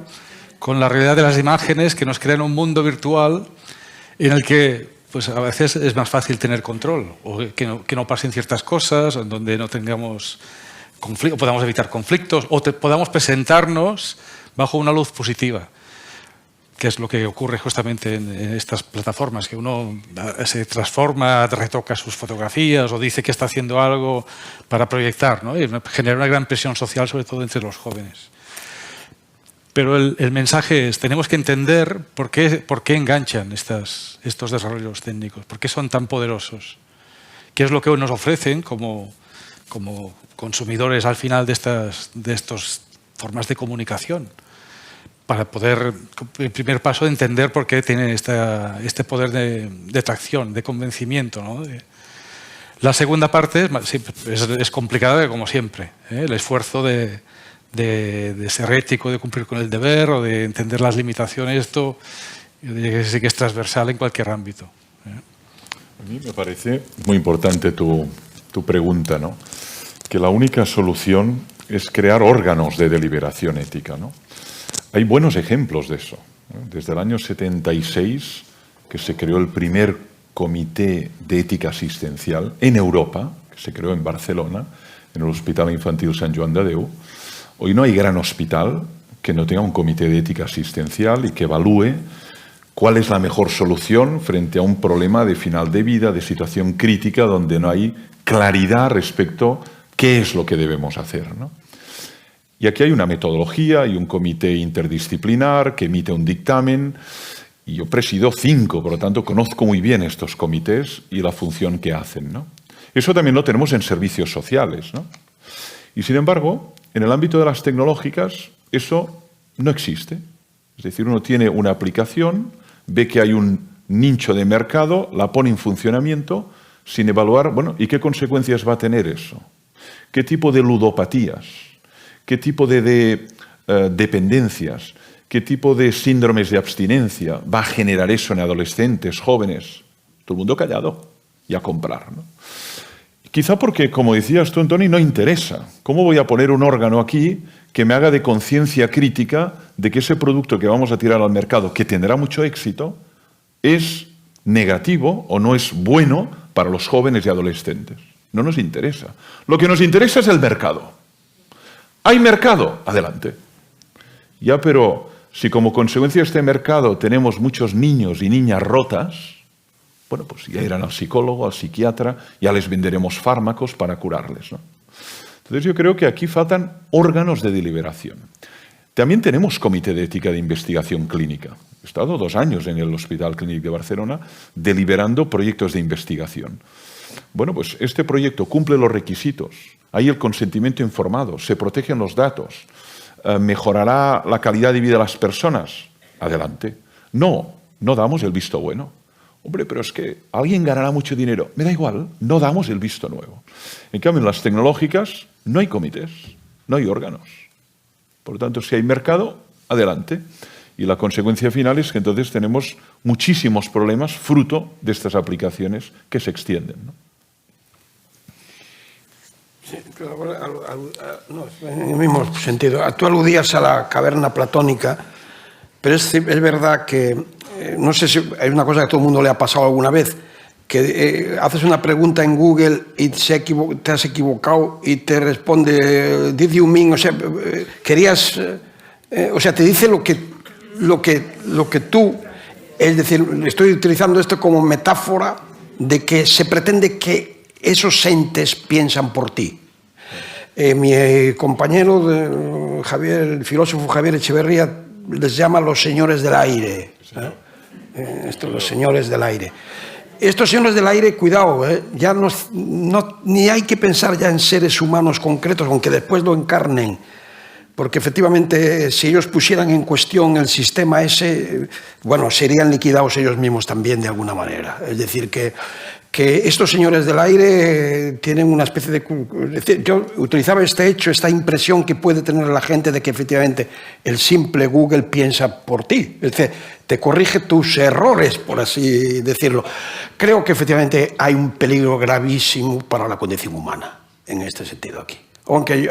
con la realidad de las imágenes que nos crean un mundo virtual en el que pues, a veces es más fácil tener control, o que no pasen ciertas cosas, en donde no tengamos conflictos, podamos evitar conflictos, o podamos presentarnos bajo una luz positiva, que es lo que ocurre justamente en estas plataformas, que uno se transforma, retoca sus fotografías o dice que está haciendo algo para proyectar, ¿no? Y genera una gran presión social, sobre todo entre los jóvenes. Pero el mensaje es, tenemos que entender por qué enganchan estos desarrollos técnicos, por qué son tan poderosos, qué es lo que nos ofrecen como consumidores al final de estas formas de comunicación, para poder, el primer paso, entender por qué tienen este poder de tracción, de convencimiento, ¿no? La segunda parte es complicada, como siempre, ¿eh? El esfuerzo de ser ético, de cumplir con el deber o de entender las limitaciones, esto yo diría que sí que es transversal en cualquier ámbito, ¿eh? A mí me parece muy importante tu pregunta, ¿no? Que la única solución es crear órganos de deliberación ética, ¿no? Hay buenos ejemplos de eso. Desde el año 76, que se creó el primer comité de ética asistencial en Europa, que se creó en Barcelona, en el Hospital Infantil Sant Joan de Déu. Hoy no hay gran hospital que no tenga un comité de ética asistencial y que evalúe cuál es la mejor solución frente a un problema de final de vida, de situación crítica, donde no hay claridad respecto a qué es lo que debemos hacer, ¿no? Y aquí hay una metodología y un comité interdisciplinar que emite un dictamen. Y yo presido 5, por lo tanto conozco muy bien estos comités y la función que hacen, ¿no? Eso también lo tenemos en servicios sociales, ¿no? Y sin embargo, en el ámbito de las tecnológicas, eso no existe. Es decir, uno tiene una aplicación, ve que hay un nicho de mercado, la pone en funcionamiento sin evaluar, bueno, ¿y qué consecuencias va a tener eso? ¿Qué tipo de ludopatías? ¿Qué tipo de dependencias? ¿Qué tipo de síndromes de abstinencia va a generar eso en adolescentes, jóvenes? Todo el mundo callado y a comprar, ¿no? Quizá porque, como decías tú, Antoni, no interesa. ¿Cómo voy a poner un órgano aquí que me haga de conciencia crítica de que ese producto que vamos a tirar al mercado, que tendrá mucho éxito, es negativo o no es bueno para los jóvenes y adolescentes? No nos interesa. Lo que nos interesa es el mercado. ¿Hay mercado? Adelante. Ya, pero si como consecuencia de este mercado tenemos muchos niños y niñas rotas, bueno, pues ya irán al psicólogo, al psiquiatra, ya les venderemos fármacos para curarles, ¿no? Entonces yo creo que aquí faltan órganos de deliberación. También tenemos comité de ética de investigación clínica. He estado 2 años en el Hospital Clínic de Barcelona deliberando proyectos de investigación. Bueno, pues este proyecto cumple los requisitos. Hay el consentimiento informado, se protegen los datos, mejorará la calidad de vida de las personas. Adelante. No damos el visto bueno. Hombre, pero es que alguien ganará mucho dinero. Me da igual, no damos el visto nuevo. En cambio, en las tecnológicas no hay comités, no hay órganos. Por lo tanto, si hay mercado, adelante. Y la consecuencia final es que entonces tenemos muchísimos problemas fruto de estas aplicaciones que se extienden, ¿no? Sí, pero no, en el mismo sentido. Tú aludías a la caverna platónica, pero es verdad que, no sé si hay una cosa que a todo el mundo le ha pasado alguna vez, que haces una pregunta en Google y te has equivocado y te responde, did you mean, o sea, querías, o sea, te dice lo que tú, es decir, estoy utilizando esto como metáfora de que se pretende que esos entes piensan por ti. Mi compañero Javier, el filósofo Javier Echeverría, les llama los señores del aire. Los señores del aire. Estos señores del aire, cuidado, ya ni hay que pensar ya en seres humanos concretos, aunque después lo encarnen, porque efectivamente si ellos pusieran en cuestión el sistema ese, bueno, serían liquidados ellos mismos también de alguna manera. Es decir, que estos señores del aire tienen una especie de... Es decir, yo utilizaba este hecho, esta impresión que puede tener la gente de que efectivamente el simple Google piensa por ti, es decir, te corrige tus errores, por así decirlo. Creo que efectivamente hay un peligro gravísimo para la condición humana en este sentido aquí. Aunque,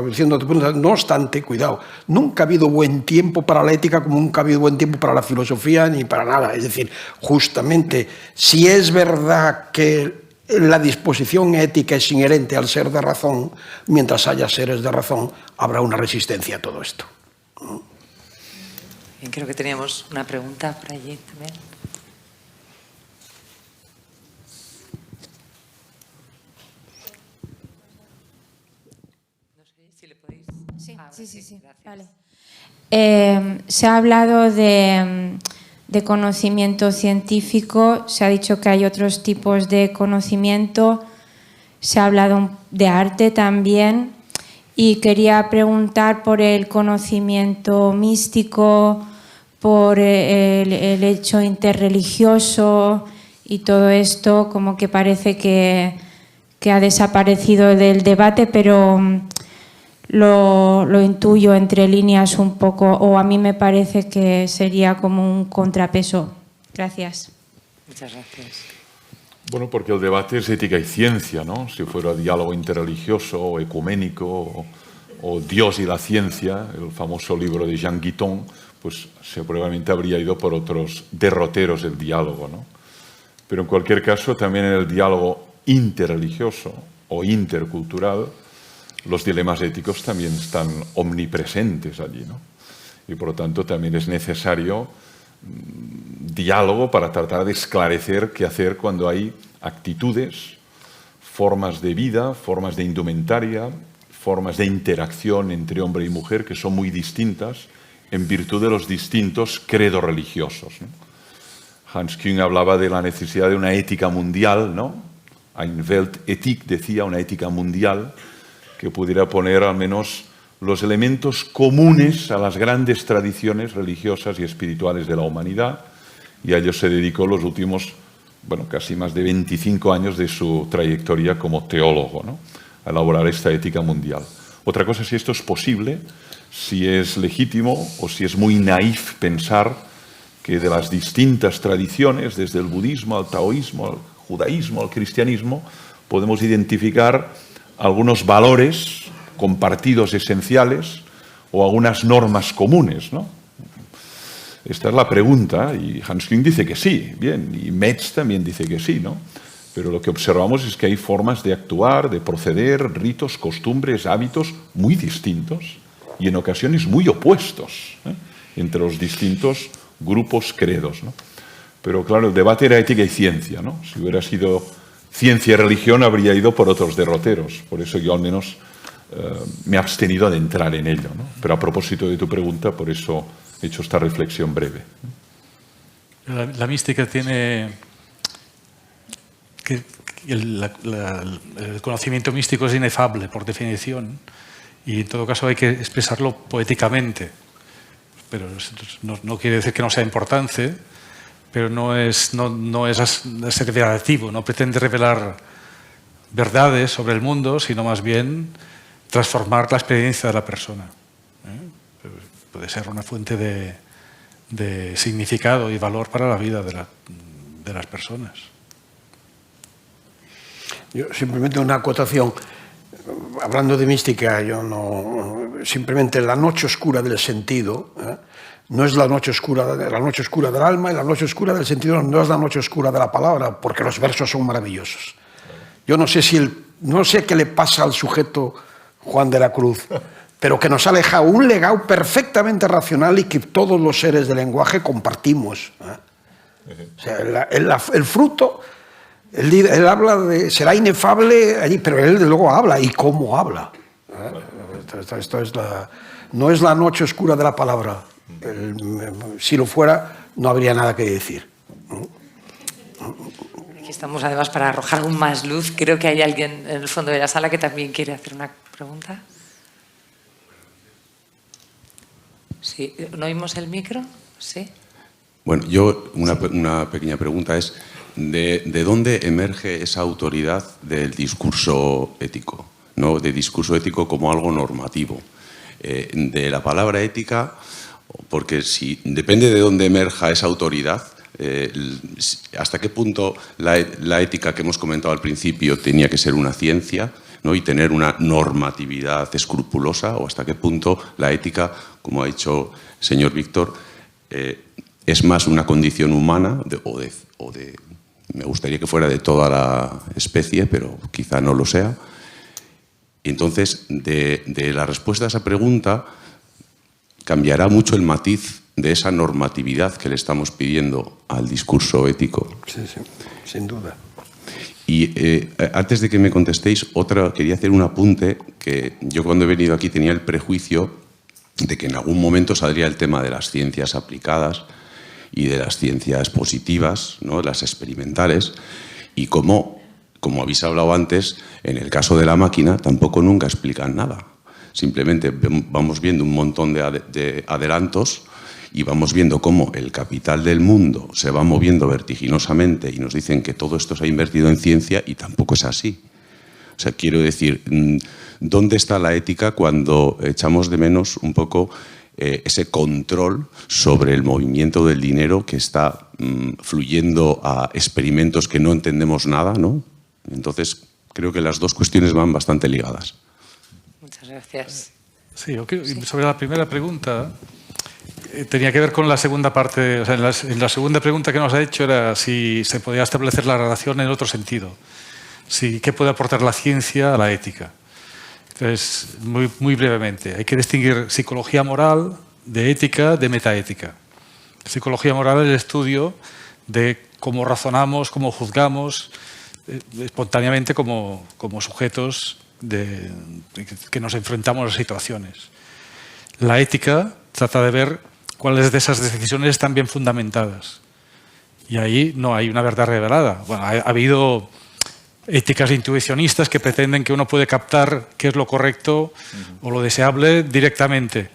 diciendo tu punto, no obstante, cuidado, nunca ha habido buen tiempo para la ética como nunca ha habido buen tiempo para la filosofía ni para nada. Es decir, justamente, si es verdad que la disposición ética es inherente al ser de razón, mientras haya seres de razón, habrá una resistencia a todo esto. Bien, creo que teníamos una pregunta por allí también. Sí. Vale. Se ha hablado de conocimiento científico, se ha dicho que hay otros tipos de conocimiento, se ha hablado de arte también, y quería preguntar por el conocimiento místico, por el hecho interreligioso y todo esto, como que parece que ha desaparecido del debate, pero lo intuyo entre líneas un poco, o a mí me parece que sería como un contrapeso. Gracias. Muchas gracias. Bueno, porque el debate es ética y ciencia, ¿no? Si fuera diálogo interreligioso o ecuménico o Dios y la ciencia, el famoso libro de Jean Guiton, pues probablemente habría ido por otros derroteros del diálogo, ¿no? Pero en cualquier caso, también en el diálogo interreligioso o intercultural, los dilemas éticos también están omnipresentes allí, ¿no? Y por lo tanto también es necesario diálogo para tratar de esclarecer qué hacer cuando hay actitudes, formas de vida, formas de indumentaria, formas de interacción entre hombre y mujer que son muy distintas en virtud de los distintos credos religiosos, ¿no? Hans Küng hablaba de la necesidad de una ética mundial, ¿no? Eine Weltethik, decía, una ética mundial que pudiera poner al menos los elementos comunes a las grandes tradiciones religiosas y espirituales de la humanidad, y a ello se dedicó los últimos, bueno, casi más de 25 años de su trayectoria como teólogo, ¿no? A elaborar esta ética mundial. Otra cosa es si esto es posible, si es legítimo o si es muy naif pensar que de las distintas tradiciones, desde el budismo al taoísmo, al judaísmo, al cristianismo, podemos identificar algunos valores compartidos esenciales o algunas normas comunes, ¿no? Esta es la pregunta, y Hans Küng dice que sí, bien, y Metz también dice que sí, ¿no? Pero lo que observamos es que hay formas de actuar, de proceder, ritos, costumbres, hábitos muy distintos y en ocasiones muy opuestos, ¿eh? Entre los distintos grupos credos, ¿no? Pero claro, el debate era ética y ciencia, ¿no? Si hubiera sido ciencia y religión habría ido por otros derroteros. Por eso yo al menos me he abstenido de entrar en ello, ¿no? Pero a propósito de tu pregunta, por eso he hecho esta reflexión breve. La mística tiene... el conocimiento místico es inefable, por definición, y en todo caso hay que expresarlo poéticamente. Pero no quiere decir que no sea importante, pero no es revelativo, no pretende revelar verdades sobre el mundo, sino más bien transformar la experiencia de la persona. Puede ser una fuente de significado y valor para la vida de las personas. Yo simplemente una acotación. Hablando de mística, yo no... Simplemente la noche oscura del sentido, no es la noche oscura del alma, y la noche oscura del sentido no es la noche oscura de la palabra, porque los versos son maravillosos. Yo no sé qué le pasa al sujeto Juan de la Cruz, pero que nos ha dejado un legado perfectamente racional y que todos los seres del lenguaje compartimos. O sea, el fruto, él habla de... Será inefable allí, pero él de luego habla. ¿Y cómo habla? Esto es no es la noche oscura de la palabra. Si lo fuera, no habría nada que decir. Estamos además para arrojar aún más luz. Creo que hay alguien en el fondo de la sala que también quiere hacer una pregunta. Sí, ¿no oímos el micro? Sí. Bueno, yo una pequeña pregunta es, ¿de dónde emerge esa autoridad del discurso ético? ¿No? De discurso ético como algo normativo. De la palabra ética, porque si depende de dónde emerja esa autoridad, hasta qué punto la ética que hemos comentado al principio tenía que ser una ciencia, ¿no? Y tener una normatividad escrupulosa, o hasta qué punto la ética, como ha dicho el señor Víctor, es más una condición humana me gustaría que fuera de toda la especie, pero quizá no lo sea. Y entonces, de la respuesta a esa pregunta, cambiará mucho el matiz de esa normatividad que le estamos pidiendo al discurso ético. Sí, sí, sin duda. Y antes de que me contestéis, quería hacer un apunte, que yo cuando he venido aquí tenía el prejuicio de que en algún momento saldría el tema de las ciencias aplicadas y de las ciencias positivas, ¿no? Las experimentales, y como habéis hablado antes, en el caso de la máquina tampoco nunca explican nada. Simplemente vamos viendo un montón de adelantos y vamos viendo cómo el capital del mundo se va moviendo vertiginosamente y nos dicen que todo esto se ha invertido en ciencia y tampoco es así. O sea, quiero decir, ¿dónde está la ética cuando echamos de menos un poco ese control sobre el movimiento del dinero que está fluyendo a experimentos que no entendemos nada, ¿no? Entonces, creo que las dos cuestiones van bastante ligadas. Muchas gracias. Sí, sobre la primera pregunta, tenía que ver con la segunda parte. O sea, en la segunda pregunta que nos ha hecho era si se podía establecer la relación en otro sentido. ¿Qué puede aportar la ciencia a la ética? Entonces, muy brevemente, hay que distinguir psicología moral de ética, de metaética. Psicología moral es el estudio de cómo razonamos, cómo juzgamos espontáneamente como sujetos que nos enfrentamos a situaciones. La ética trata de ver cuáles de esas decisiones están bien fundamentadas. Y ahí no hay una verdad revelada. Bueno, ha habido éticas intuicionistas que pretenden que uno puede captar qué es lo correcto o lo deseable directamente.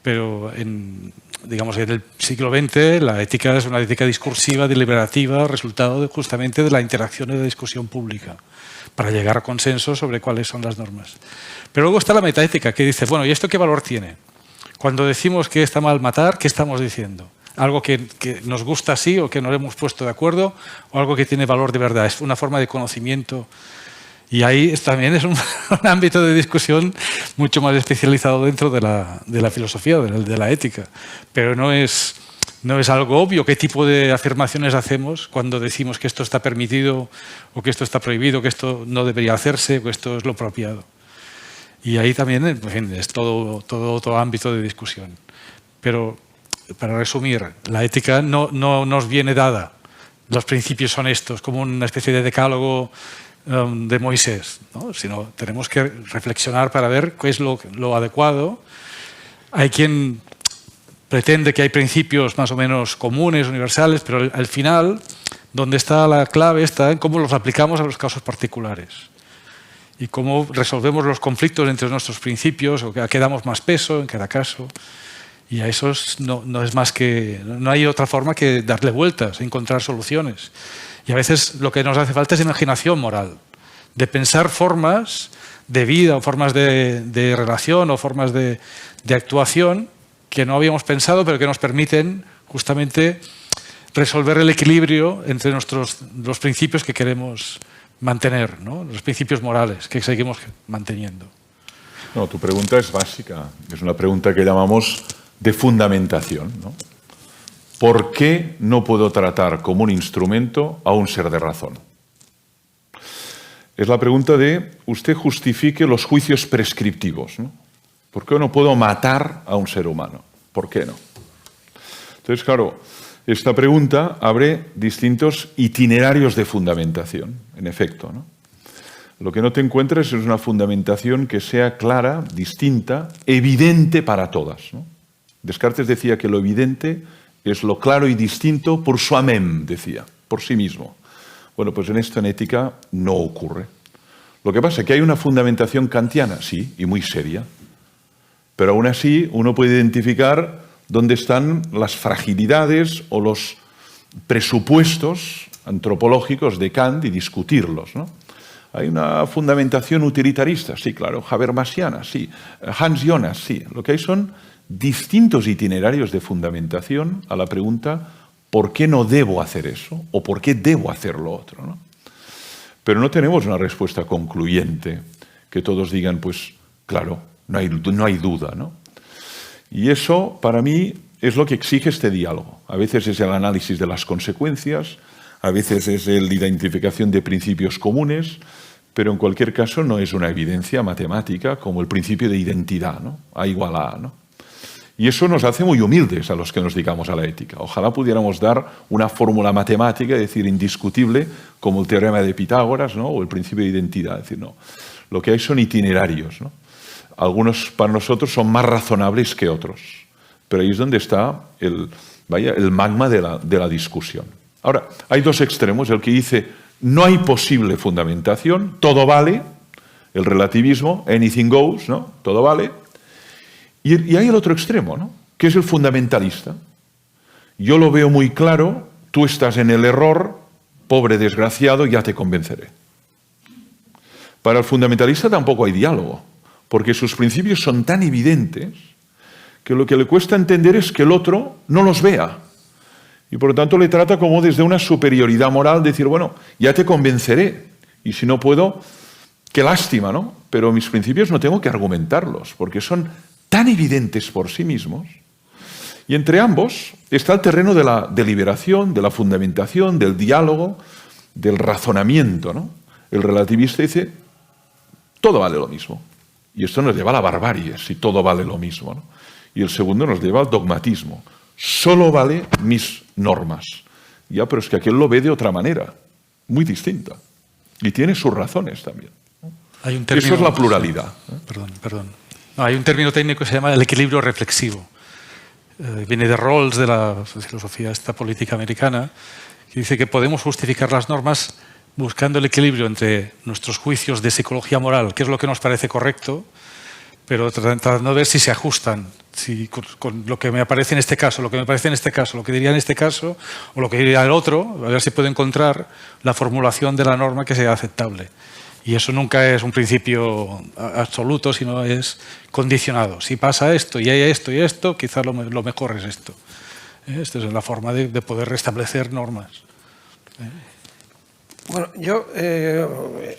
Pero digamos, en el siglo XX la ética es una ética discursiva, deliberativa, resultado justamente de la interacción y de la discusión pública, para llegar a consensos sobre cuáles son las normas. Pero luego está la metaética, que dice, bueno, ¿y esto qué valor tiene? Cuando decimos que está mal matar, ¿qué estamos diciendo? ¿Algo que nos gusta así o que nos hemos puesto de acuerdo? ¿O algo que tiene valor de verdad? Es una forma de conocimiento. Y ahí también es un ámbito de discusión mucho más especializado dentro de la filosofía, de la ética. Pero no es algo obvio qué tipo de afirmaciones hacemos cuando decimos que esto está permitido o que esto está prohibido, que esto no debería hacerse o que esto es lo apropiado. Y ahí también, en fin, es todo ámbito de discusión. Pero, para resumir, la ética no nos viene dada. Los principios son estos, como una especie de decálogo de Moisés, ¿no? Sino tenemos que reflexionar para ver qué es lo adecuado. Hay quien pretende que hay principios más o menos comunes, universales, pero al final, donde está la clave está en cómo los aplicamos a los casos particulares y cómo resolvemos los conflictos entre nuestros principios, o a qué damos más peso en cada caso. Y a eso no es más que... No hay otra forma que darle vueltas, encontrar soluciones. Y a veces lo que nos hace falta es imaginación moral, de pensar formas de vida o formas de relación o formas de actuación que no habíamos pensado, pero que nos permiten justamente resolver el equilibrio entre los principios que queremos mantener, ¿no? Los principios morales que seguimos manteniendo. No, tu pregunta es básica. Es una pregunta que llamamos de fundamentación, ¿no? ¿Por qué no puedo tratar como un instrumento a un ser de razón? Es la pregunta de, usted justifique los juicios prescriptivos, ¿no? ¿Por qué no puedo matar a un ser humano? ¿Por qué no? Entonces, claro, esta pregunta abre distintos itinerarios de fundamentación, en efecto, ¿no? Lo que no te encuentras es una fundamentación que sea clara, distinta, evidente para todas, ¿no? Descartes decía que lo evidente es lo claro y distinto por soi-même, decía, por sí mismo. Bueno, pues en esto en ética no ocurre. Lo que pasa es que hay una fundamentación kantiana, sí, y muy seria, pero aún así uno puede identificar dónde están las fragilidades o los presupuestos antropológicos de Kant y discutirlos, ¿no? Hay una fundamentación utilitarista, sí, claro, habermasiana, sí, Hans Jonas, sí. Lo que hay son distintos itinerarios de fundamentación a la pregunta ¿por qué no debo hacer eso? O ¿por qué debo hacer lo otro? ¿No? Pero no tenemos una respuesta concluyente que todos digan, pues claro, no hay duda, ¿no? Y eso, para mí, es lo que exige este diálogo. A veces es el análisis de las consecuencias, a veces es la identificación de principios comunes, pero en cualquier caso no es una evidencia matemática como el principio de identidad, ¿no? A igual a A, ¿no? Y eso nos hace muy humildes a los que nos dedicamos a la ética. Ojalá pudiéramos dar una fórmula matemática, es decir, indiscutible, como el teorema de Pitágoras, ¿no? O el principio de identidad. Es decir, no. Lo que hay son itinerarios, ¿no? Algunos para nosotros son más razonables que otros, pero ahí es donde está el magma de la discusión. Ahora, hay dos extremos, el que dice no hay posible fundamentación, todo vale, el relativismo, anything goes, ¿no? Todo vale. Y hay el otro extremo, ¿no? Que es el fundamentalista. Yo lo veo muy claro, tú estás en el error, pobre desgraciado, ya te convenceré. Para el fundamentalista tampoco hay diálogo, porque sus principios son tan evidentes que lo que le cuesta entender es que el otro no los vea. Y por lo tanto le trata como desde una superioridad moral, decir, bueno, ya te convenceré, y si no puedo, qué lástima, ¿no? Pero mis principios no tengo que argumentarlos, porque son tan evidentes por sí mismos. Y entre ambos está el terreno de la deliberación, de la fundamentación, del diálogo, del razonamiento, ¿no? El relativista dice, todo vale lo mismo. Y esto nos lleva a la barbarie, si todo vale lo mismo, ¿no? Y el segundo nos lleva al dogmatismo. Solo vale mis normas. Ya, pero es que aquel lo ve de otra manera, muy distinta. Y tiene sus razones también. Hay un término, eso es la pluralidad. Perdón. No, hay un término técnico que se llama el equilibrio reflexivo. Viene de Rawls, de la filosofía esta política americana, que dice que podemos justificar las normas buscando el equilibrio entre nuestros juicios de psicología moral, que es lo que nos parece correcto, pero tratando de ver si se ajustan, si con lo que me aparece en este caso, lo que me parece en este caso, lo que diría en este caso, o lo que diría el otro, a ver si puedo encontrar la formulación de la norma que sea aceptable. Y eso nunca es un principio absoluto, sino es condicionado. Si pasa esto y hay esto y esto, quizás lo mejor es esto. Esta es la forma de poder restablecer normas. Bueno, yo,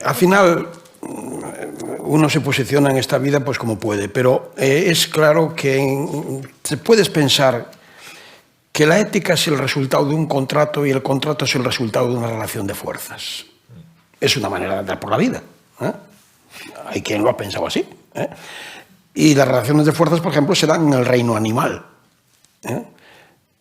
al final, uno se posiciona en esta vida pues como puede, pero es claro que puedes pensar que la ética es el resultado de un contrato y el contrato es el resultado de una relación de fuerzas. Es una manera de andar por la vida. Hay quien lo ha pensado así. Y las relaciones de fuerzas, por ejemplo, se dan en el reino animal.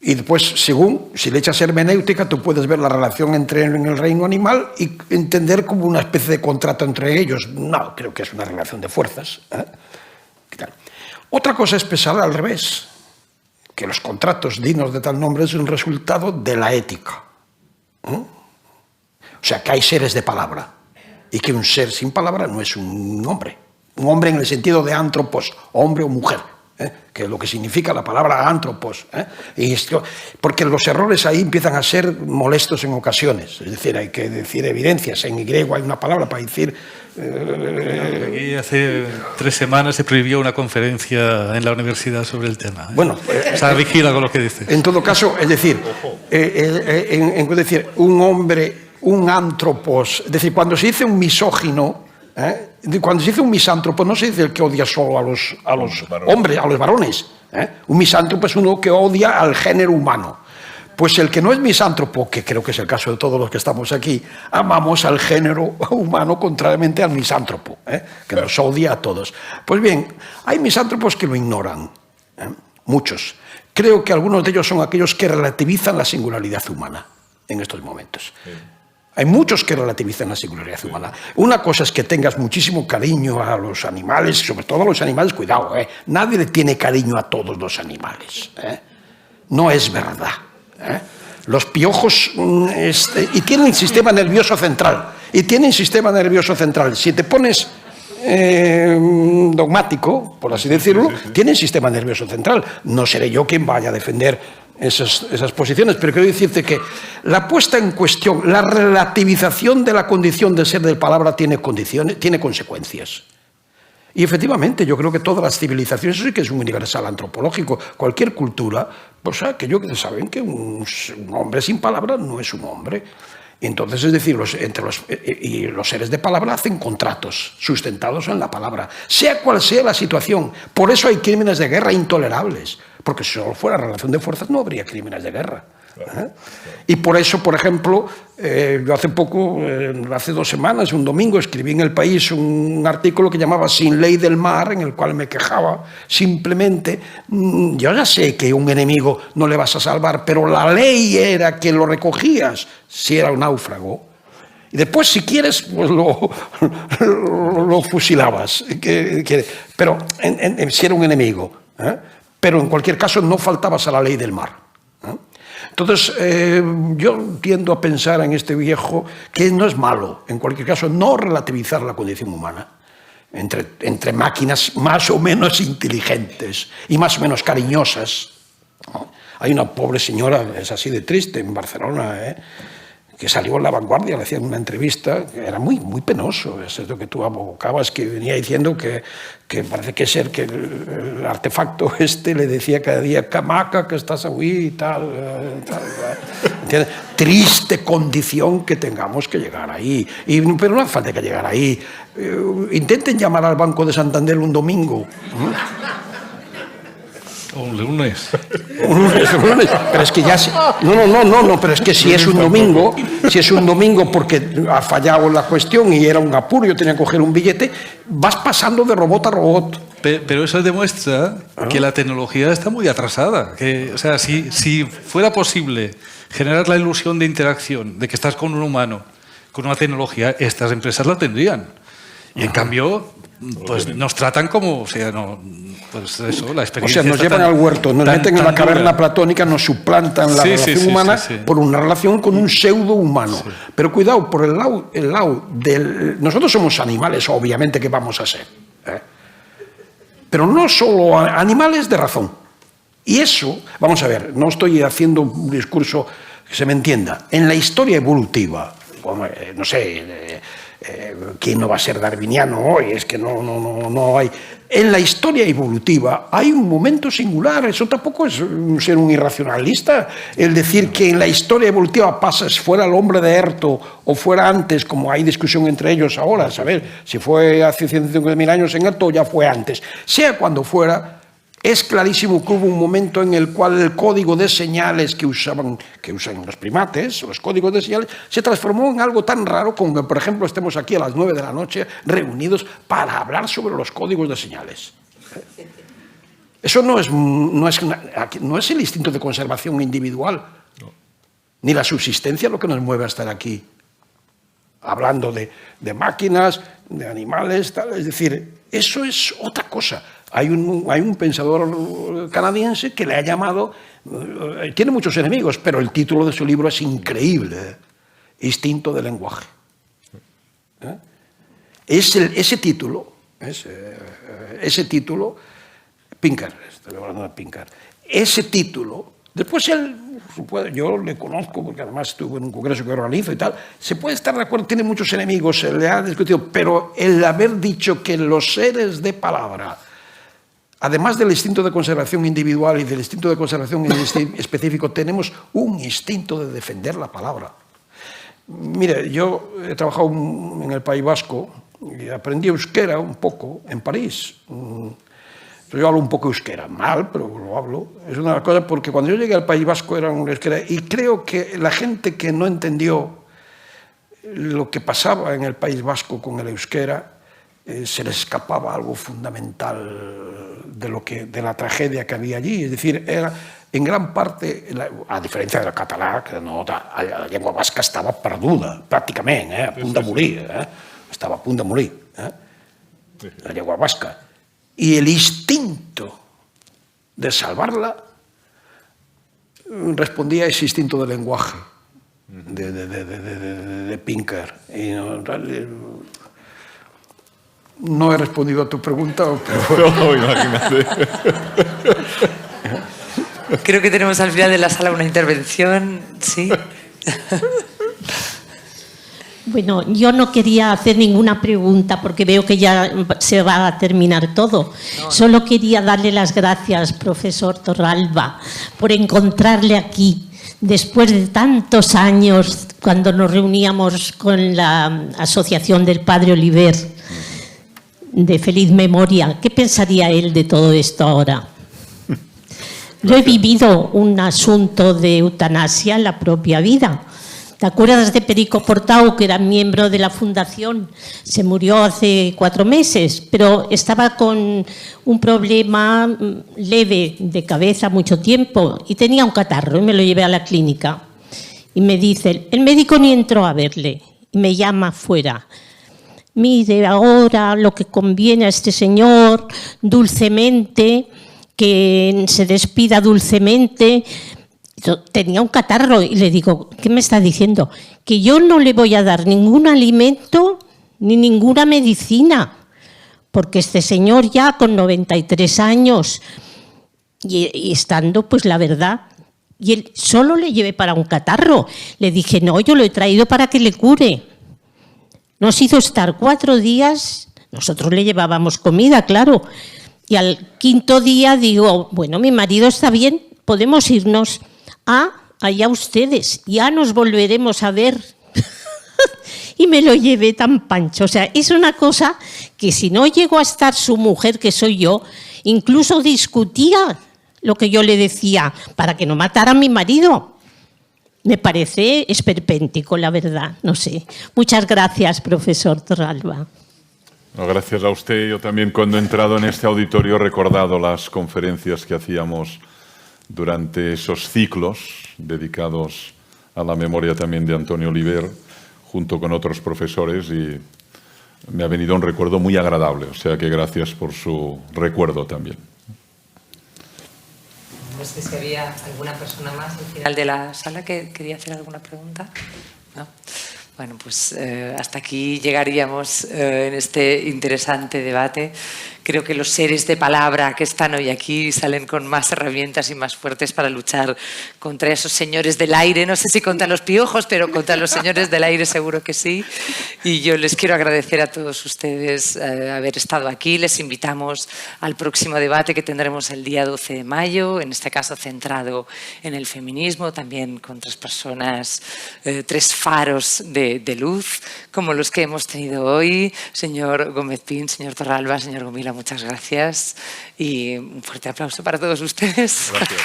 Y después, si le echas hermenéutica, tú puedes ver la relación en el reino animal y entender como una especie de contrato entre ellos. No, creo que es una relación de fuerzas. Otra cosa es pensar al revés, que los contratos dignos de tal nombre es un resultado de la ética. O sea, que hay seres de palabra y que un ser sin palabra no es un hombre. Un hombre en el sentido de antropos, hombre o mujer, que es lo que significa la palabra antropos. Y esto, porque los errores ahí empiezan a ser molestos en ocasiones. Es decir, hay que decir evidencias. En griego hay una palabra para decir... Aquí hace 3 semanas se prohibió una conferencia en la universidad sobre el tema. Bueno, o sea, vigila con lo que dice. En todo caso, es decir, un hombre... un antropos, es decir, cuando se dice un misógino, cuando se dice un misántropo, no se dice el que odia solo a los hombres, a los varones. Un misántropo es uno que odia al género humano. Pues el que no es misántropo, que creo que es el caso de todos los que estamos aquí, amamos al género humano contrariamente al misántropo, que nos odia a todos. Pues bien, hay misántropos que lo ignoran, muchos. Creo que algunos de ellos son aquellos que relativizan la singularidad humana en estos momentos. Sí. Hay muchos que relativizan la singularidad humana. Una cosa es que tengas muchísimo cariño a los animales, sobre todo a los animales, cuidado, nadie le tiene cariño a todos los animales. No es verdad. Los piojos y tienen sistema nervioso central. Si te pones dogmático, por así decirlo, tienen sistema nervioso central. No seré yo quien vaya a defender esas posiciones, pero quiero decirte que la puesta en cuestión, la relativización de la condición de ser de palabra tiene consecuencias. Y efectivamente, yo creo que todas las civilizaciones, eso sí que es un universal antropológico, cualquier cultura, pues aquellos que saben que un hombre sin palabra no es un hombre. Entonces, es decir, los seres de palabra hacen contratos sustentados en la palabra, sea cual sea la situación. Por eso hay crímenes de guerra intolerables, porque si solo fuera relación de fuerzas no habría crímenes de guerra. Y por eso, por ejemplo, yo hace 2 semanas, un domingo, escribí en El País un artículo que llamaba Sin ley del mar, en el cual me quejaba simplemente, yo ya sé que un enemigo no le vas a salvar, pero la ley era que lo recogías si era un náufrago. Y después, si quieres, pues lo fusilabas. Pero si era un enemigo. Pero en cualquier caso no faltabas a la ley del mar. Entonces, yo tiendo a pensar en este viejo que no es malo, en cualquier caso, no relativizar la condición humana entre máquinas más o menos inteligentes y más o menos cariñosas. Hay una pobre señora, es así de triste, en Barcelona, que salió en La Vanguardia, le hacían una entrevista, que era muy, muy penoso, es lo que tú abocabas, que venía diciendo que parece que ser que el artefacto le decía cada día, camaca, que estás ahí y tal. ¿Entiendes? Triste condición que tengamos que llegar ahí. Pero no hace falta que llegar ahí. Intenten llamar al Banco de Santander un domingo. O un lunes. Pero es que ya... No, pero es que si es un domingo porque ha fallado la cuestión y era un apuro, yo tenía que coger un billete, vas pasando de robot a robot. Pero eso demuestra que la tecnología está muy atrasada. O sea, si fuera posible generar la ilusión de interacción, de que estás con un humano, con una tecnología, estas empresas la tendrían. Y en cambio, pues nos tratan como, o sea, pues eso, la experiencia. O sea, nos llevan al huerto, nos meten en la caverna platónica, nos suplantan la relación humana por una relación con un pseudo humano. Sí. Pero cuidado, por el lado del... Nosotros somos animales, obviamente, que vamos a ser. Pero no solo animales de razón. Y eso, vamos a ver, no estoy haciendo un discurso que se me entienda. En la historia evolutiva, no sé... ¿quién no va a ser darwiniano hoy? Es que no hay. En la historia evolutiva hay un momento singular, eso tampoco es ser un irracionalista, el decir que en la historia evolutiva pasas fuera el hombre de Erto o fuera antes, como hay discusión entre ellos ahora, saber si fue hace 150.000 años en Erto o ya fue antes. Sea cuando fuera, es clarísimo que hubo un momento en el cual el código de señales que usan los primates, los códigos de señales, se transformó en algo tan raro como que, por ejemplo, estemos aquí a las 9 de la noche reunidos para hablar sobre los códigos de señales. Eso no es el instinto de conservación individual, ni la subsistencia lo que nos mueve a estar aquí, hablando de máquinas, de animales, tal. Es decir, eso es otra cosa. Hay un pensador canadiense que le ha llamado, tiene muchos enemigos, pero el título de su libro es increíble, Instinto del lenguaje. Ese título, Pinker, estoy hablando de Pinker, ese título, después yo le conozco porque además estuvo en un congreso que organizo y tal, se puede estar de acuerdo, tiene muchos enemigos, se le ha discutido, pero el haber dicho que los seres de palabra, además del instinto de conservación individual y del instinto de conservación específico, tenemos un instinto de defender la palabra. Mire, yo he trabajado en el País Vasco y aprendí euskera un poco en París. Yo hablo un poco euskera, mal, pero lo hablo. Es una de las cosas porque cuando yo llegué al País Vasco era un euskera y creo que la gente que no entendió lo que pasaba en el País Vasco con el euskera, se les escapaba algo fundamental de la tragedia que había allí. Es decir, era en gran parte, a diferencia del català, que la llengua vasca estava perduda, pràcticament, a punt de morir. Estava a punt de morir, la llengua vasca. Y el instinto de salvarla respondía a ese instinto de lenguaje de Pinker. Y no he respondido a tu pregunta, pero No, imagínate. Creo que tenemos al final de la sala una intervención, ¿sí? Bueno, yo no quería hacer ninguna pregunta porque veo que ya se va a terminar todo. Solo quería darle las gracias, profesor Torralba, por encontrarle aquí después de tantos años cuando nos reuníamos con la Asociación del Padre Oliver de feliz memoria. ¿Qué pensaría él de todo esto ahora? Yo he vivido un asunto de eutanasia en la propia vida. ¿Te acuerdas de Perico Portau, que era miembro de la fundación? Se murió hace 4 meses, pero estaba con un problema leve de cabeza mucho tiempo y tenía un catarro y me lo llevé a la clínica. Y me dice, el médico ni entró a verle y me llama fuera. Mire, ahora lo que conviene a este señor, dulcemente, que se despida dulcemente. Yo tenía un catarro y le digo, ¿qué me está diciendo? Que yo no le voy a dar ningún alimento ni ninguna medicina, porque este señor ya con 93 años y estando, pues la verdad, y él solo le llevé para un catarro. Le dije, no, yo lo he traído para que le cure. Nos hizo estar 4 días, nosotros le llevábamos comida, claro, y al 5.º día digo, bueno, mi marido está bien, podemos irnos. Allá ustedes, ya nos volveremos a ver. Y me lo llevé tan pancho. O sea, es una cosa que si no llegó a estar su mujer, que soy yo, incluso discutía lo que yo le decía para que no matara a mi marido. Me parece esperpéntico, la verdad, no sé. Muchas gracias, profesor Torralba. No, gracias a usted. Yo también, cuando he entrado en este auditorio, he recordado las conferencias que hacíamos durante esos ciclos dedicados a la memoria también de Antonio Oliver, junto con otros profesores, y me ha venido un recuerdo muy agradable. O sea que gracias por su recuerdo también. No sé si había alguna persona más al final de la sala que quería hacer alguna pregunta. ¿No? Bueno, pues hasta aquí llegaríamos en este interesante debate. Creo que los seres de palabra que están hoy aquí salen con más herramientas y más fuertes para luchar contra esos señores del aire. No sé si contra los piojos, pero contra los señores del aire seguro que sí. Y yo les quiero agradecer a todos ustedes haber estado aquí. Les invitamos al próximo debate que tendremos el día 12 de mayo, en este caso centrado en el feminismo, también con 3 personas, 3 faros de luz, como los que hemos tenido hoy. Señor Gómez Pin, señor Torralba, señor Gomila, muchas gracias y un fuerte aplauso para todos ustedes. Gracias.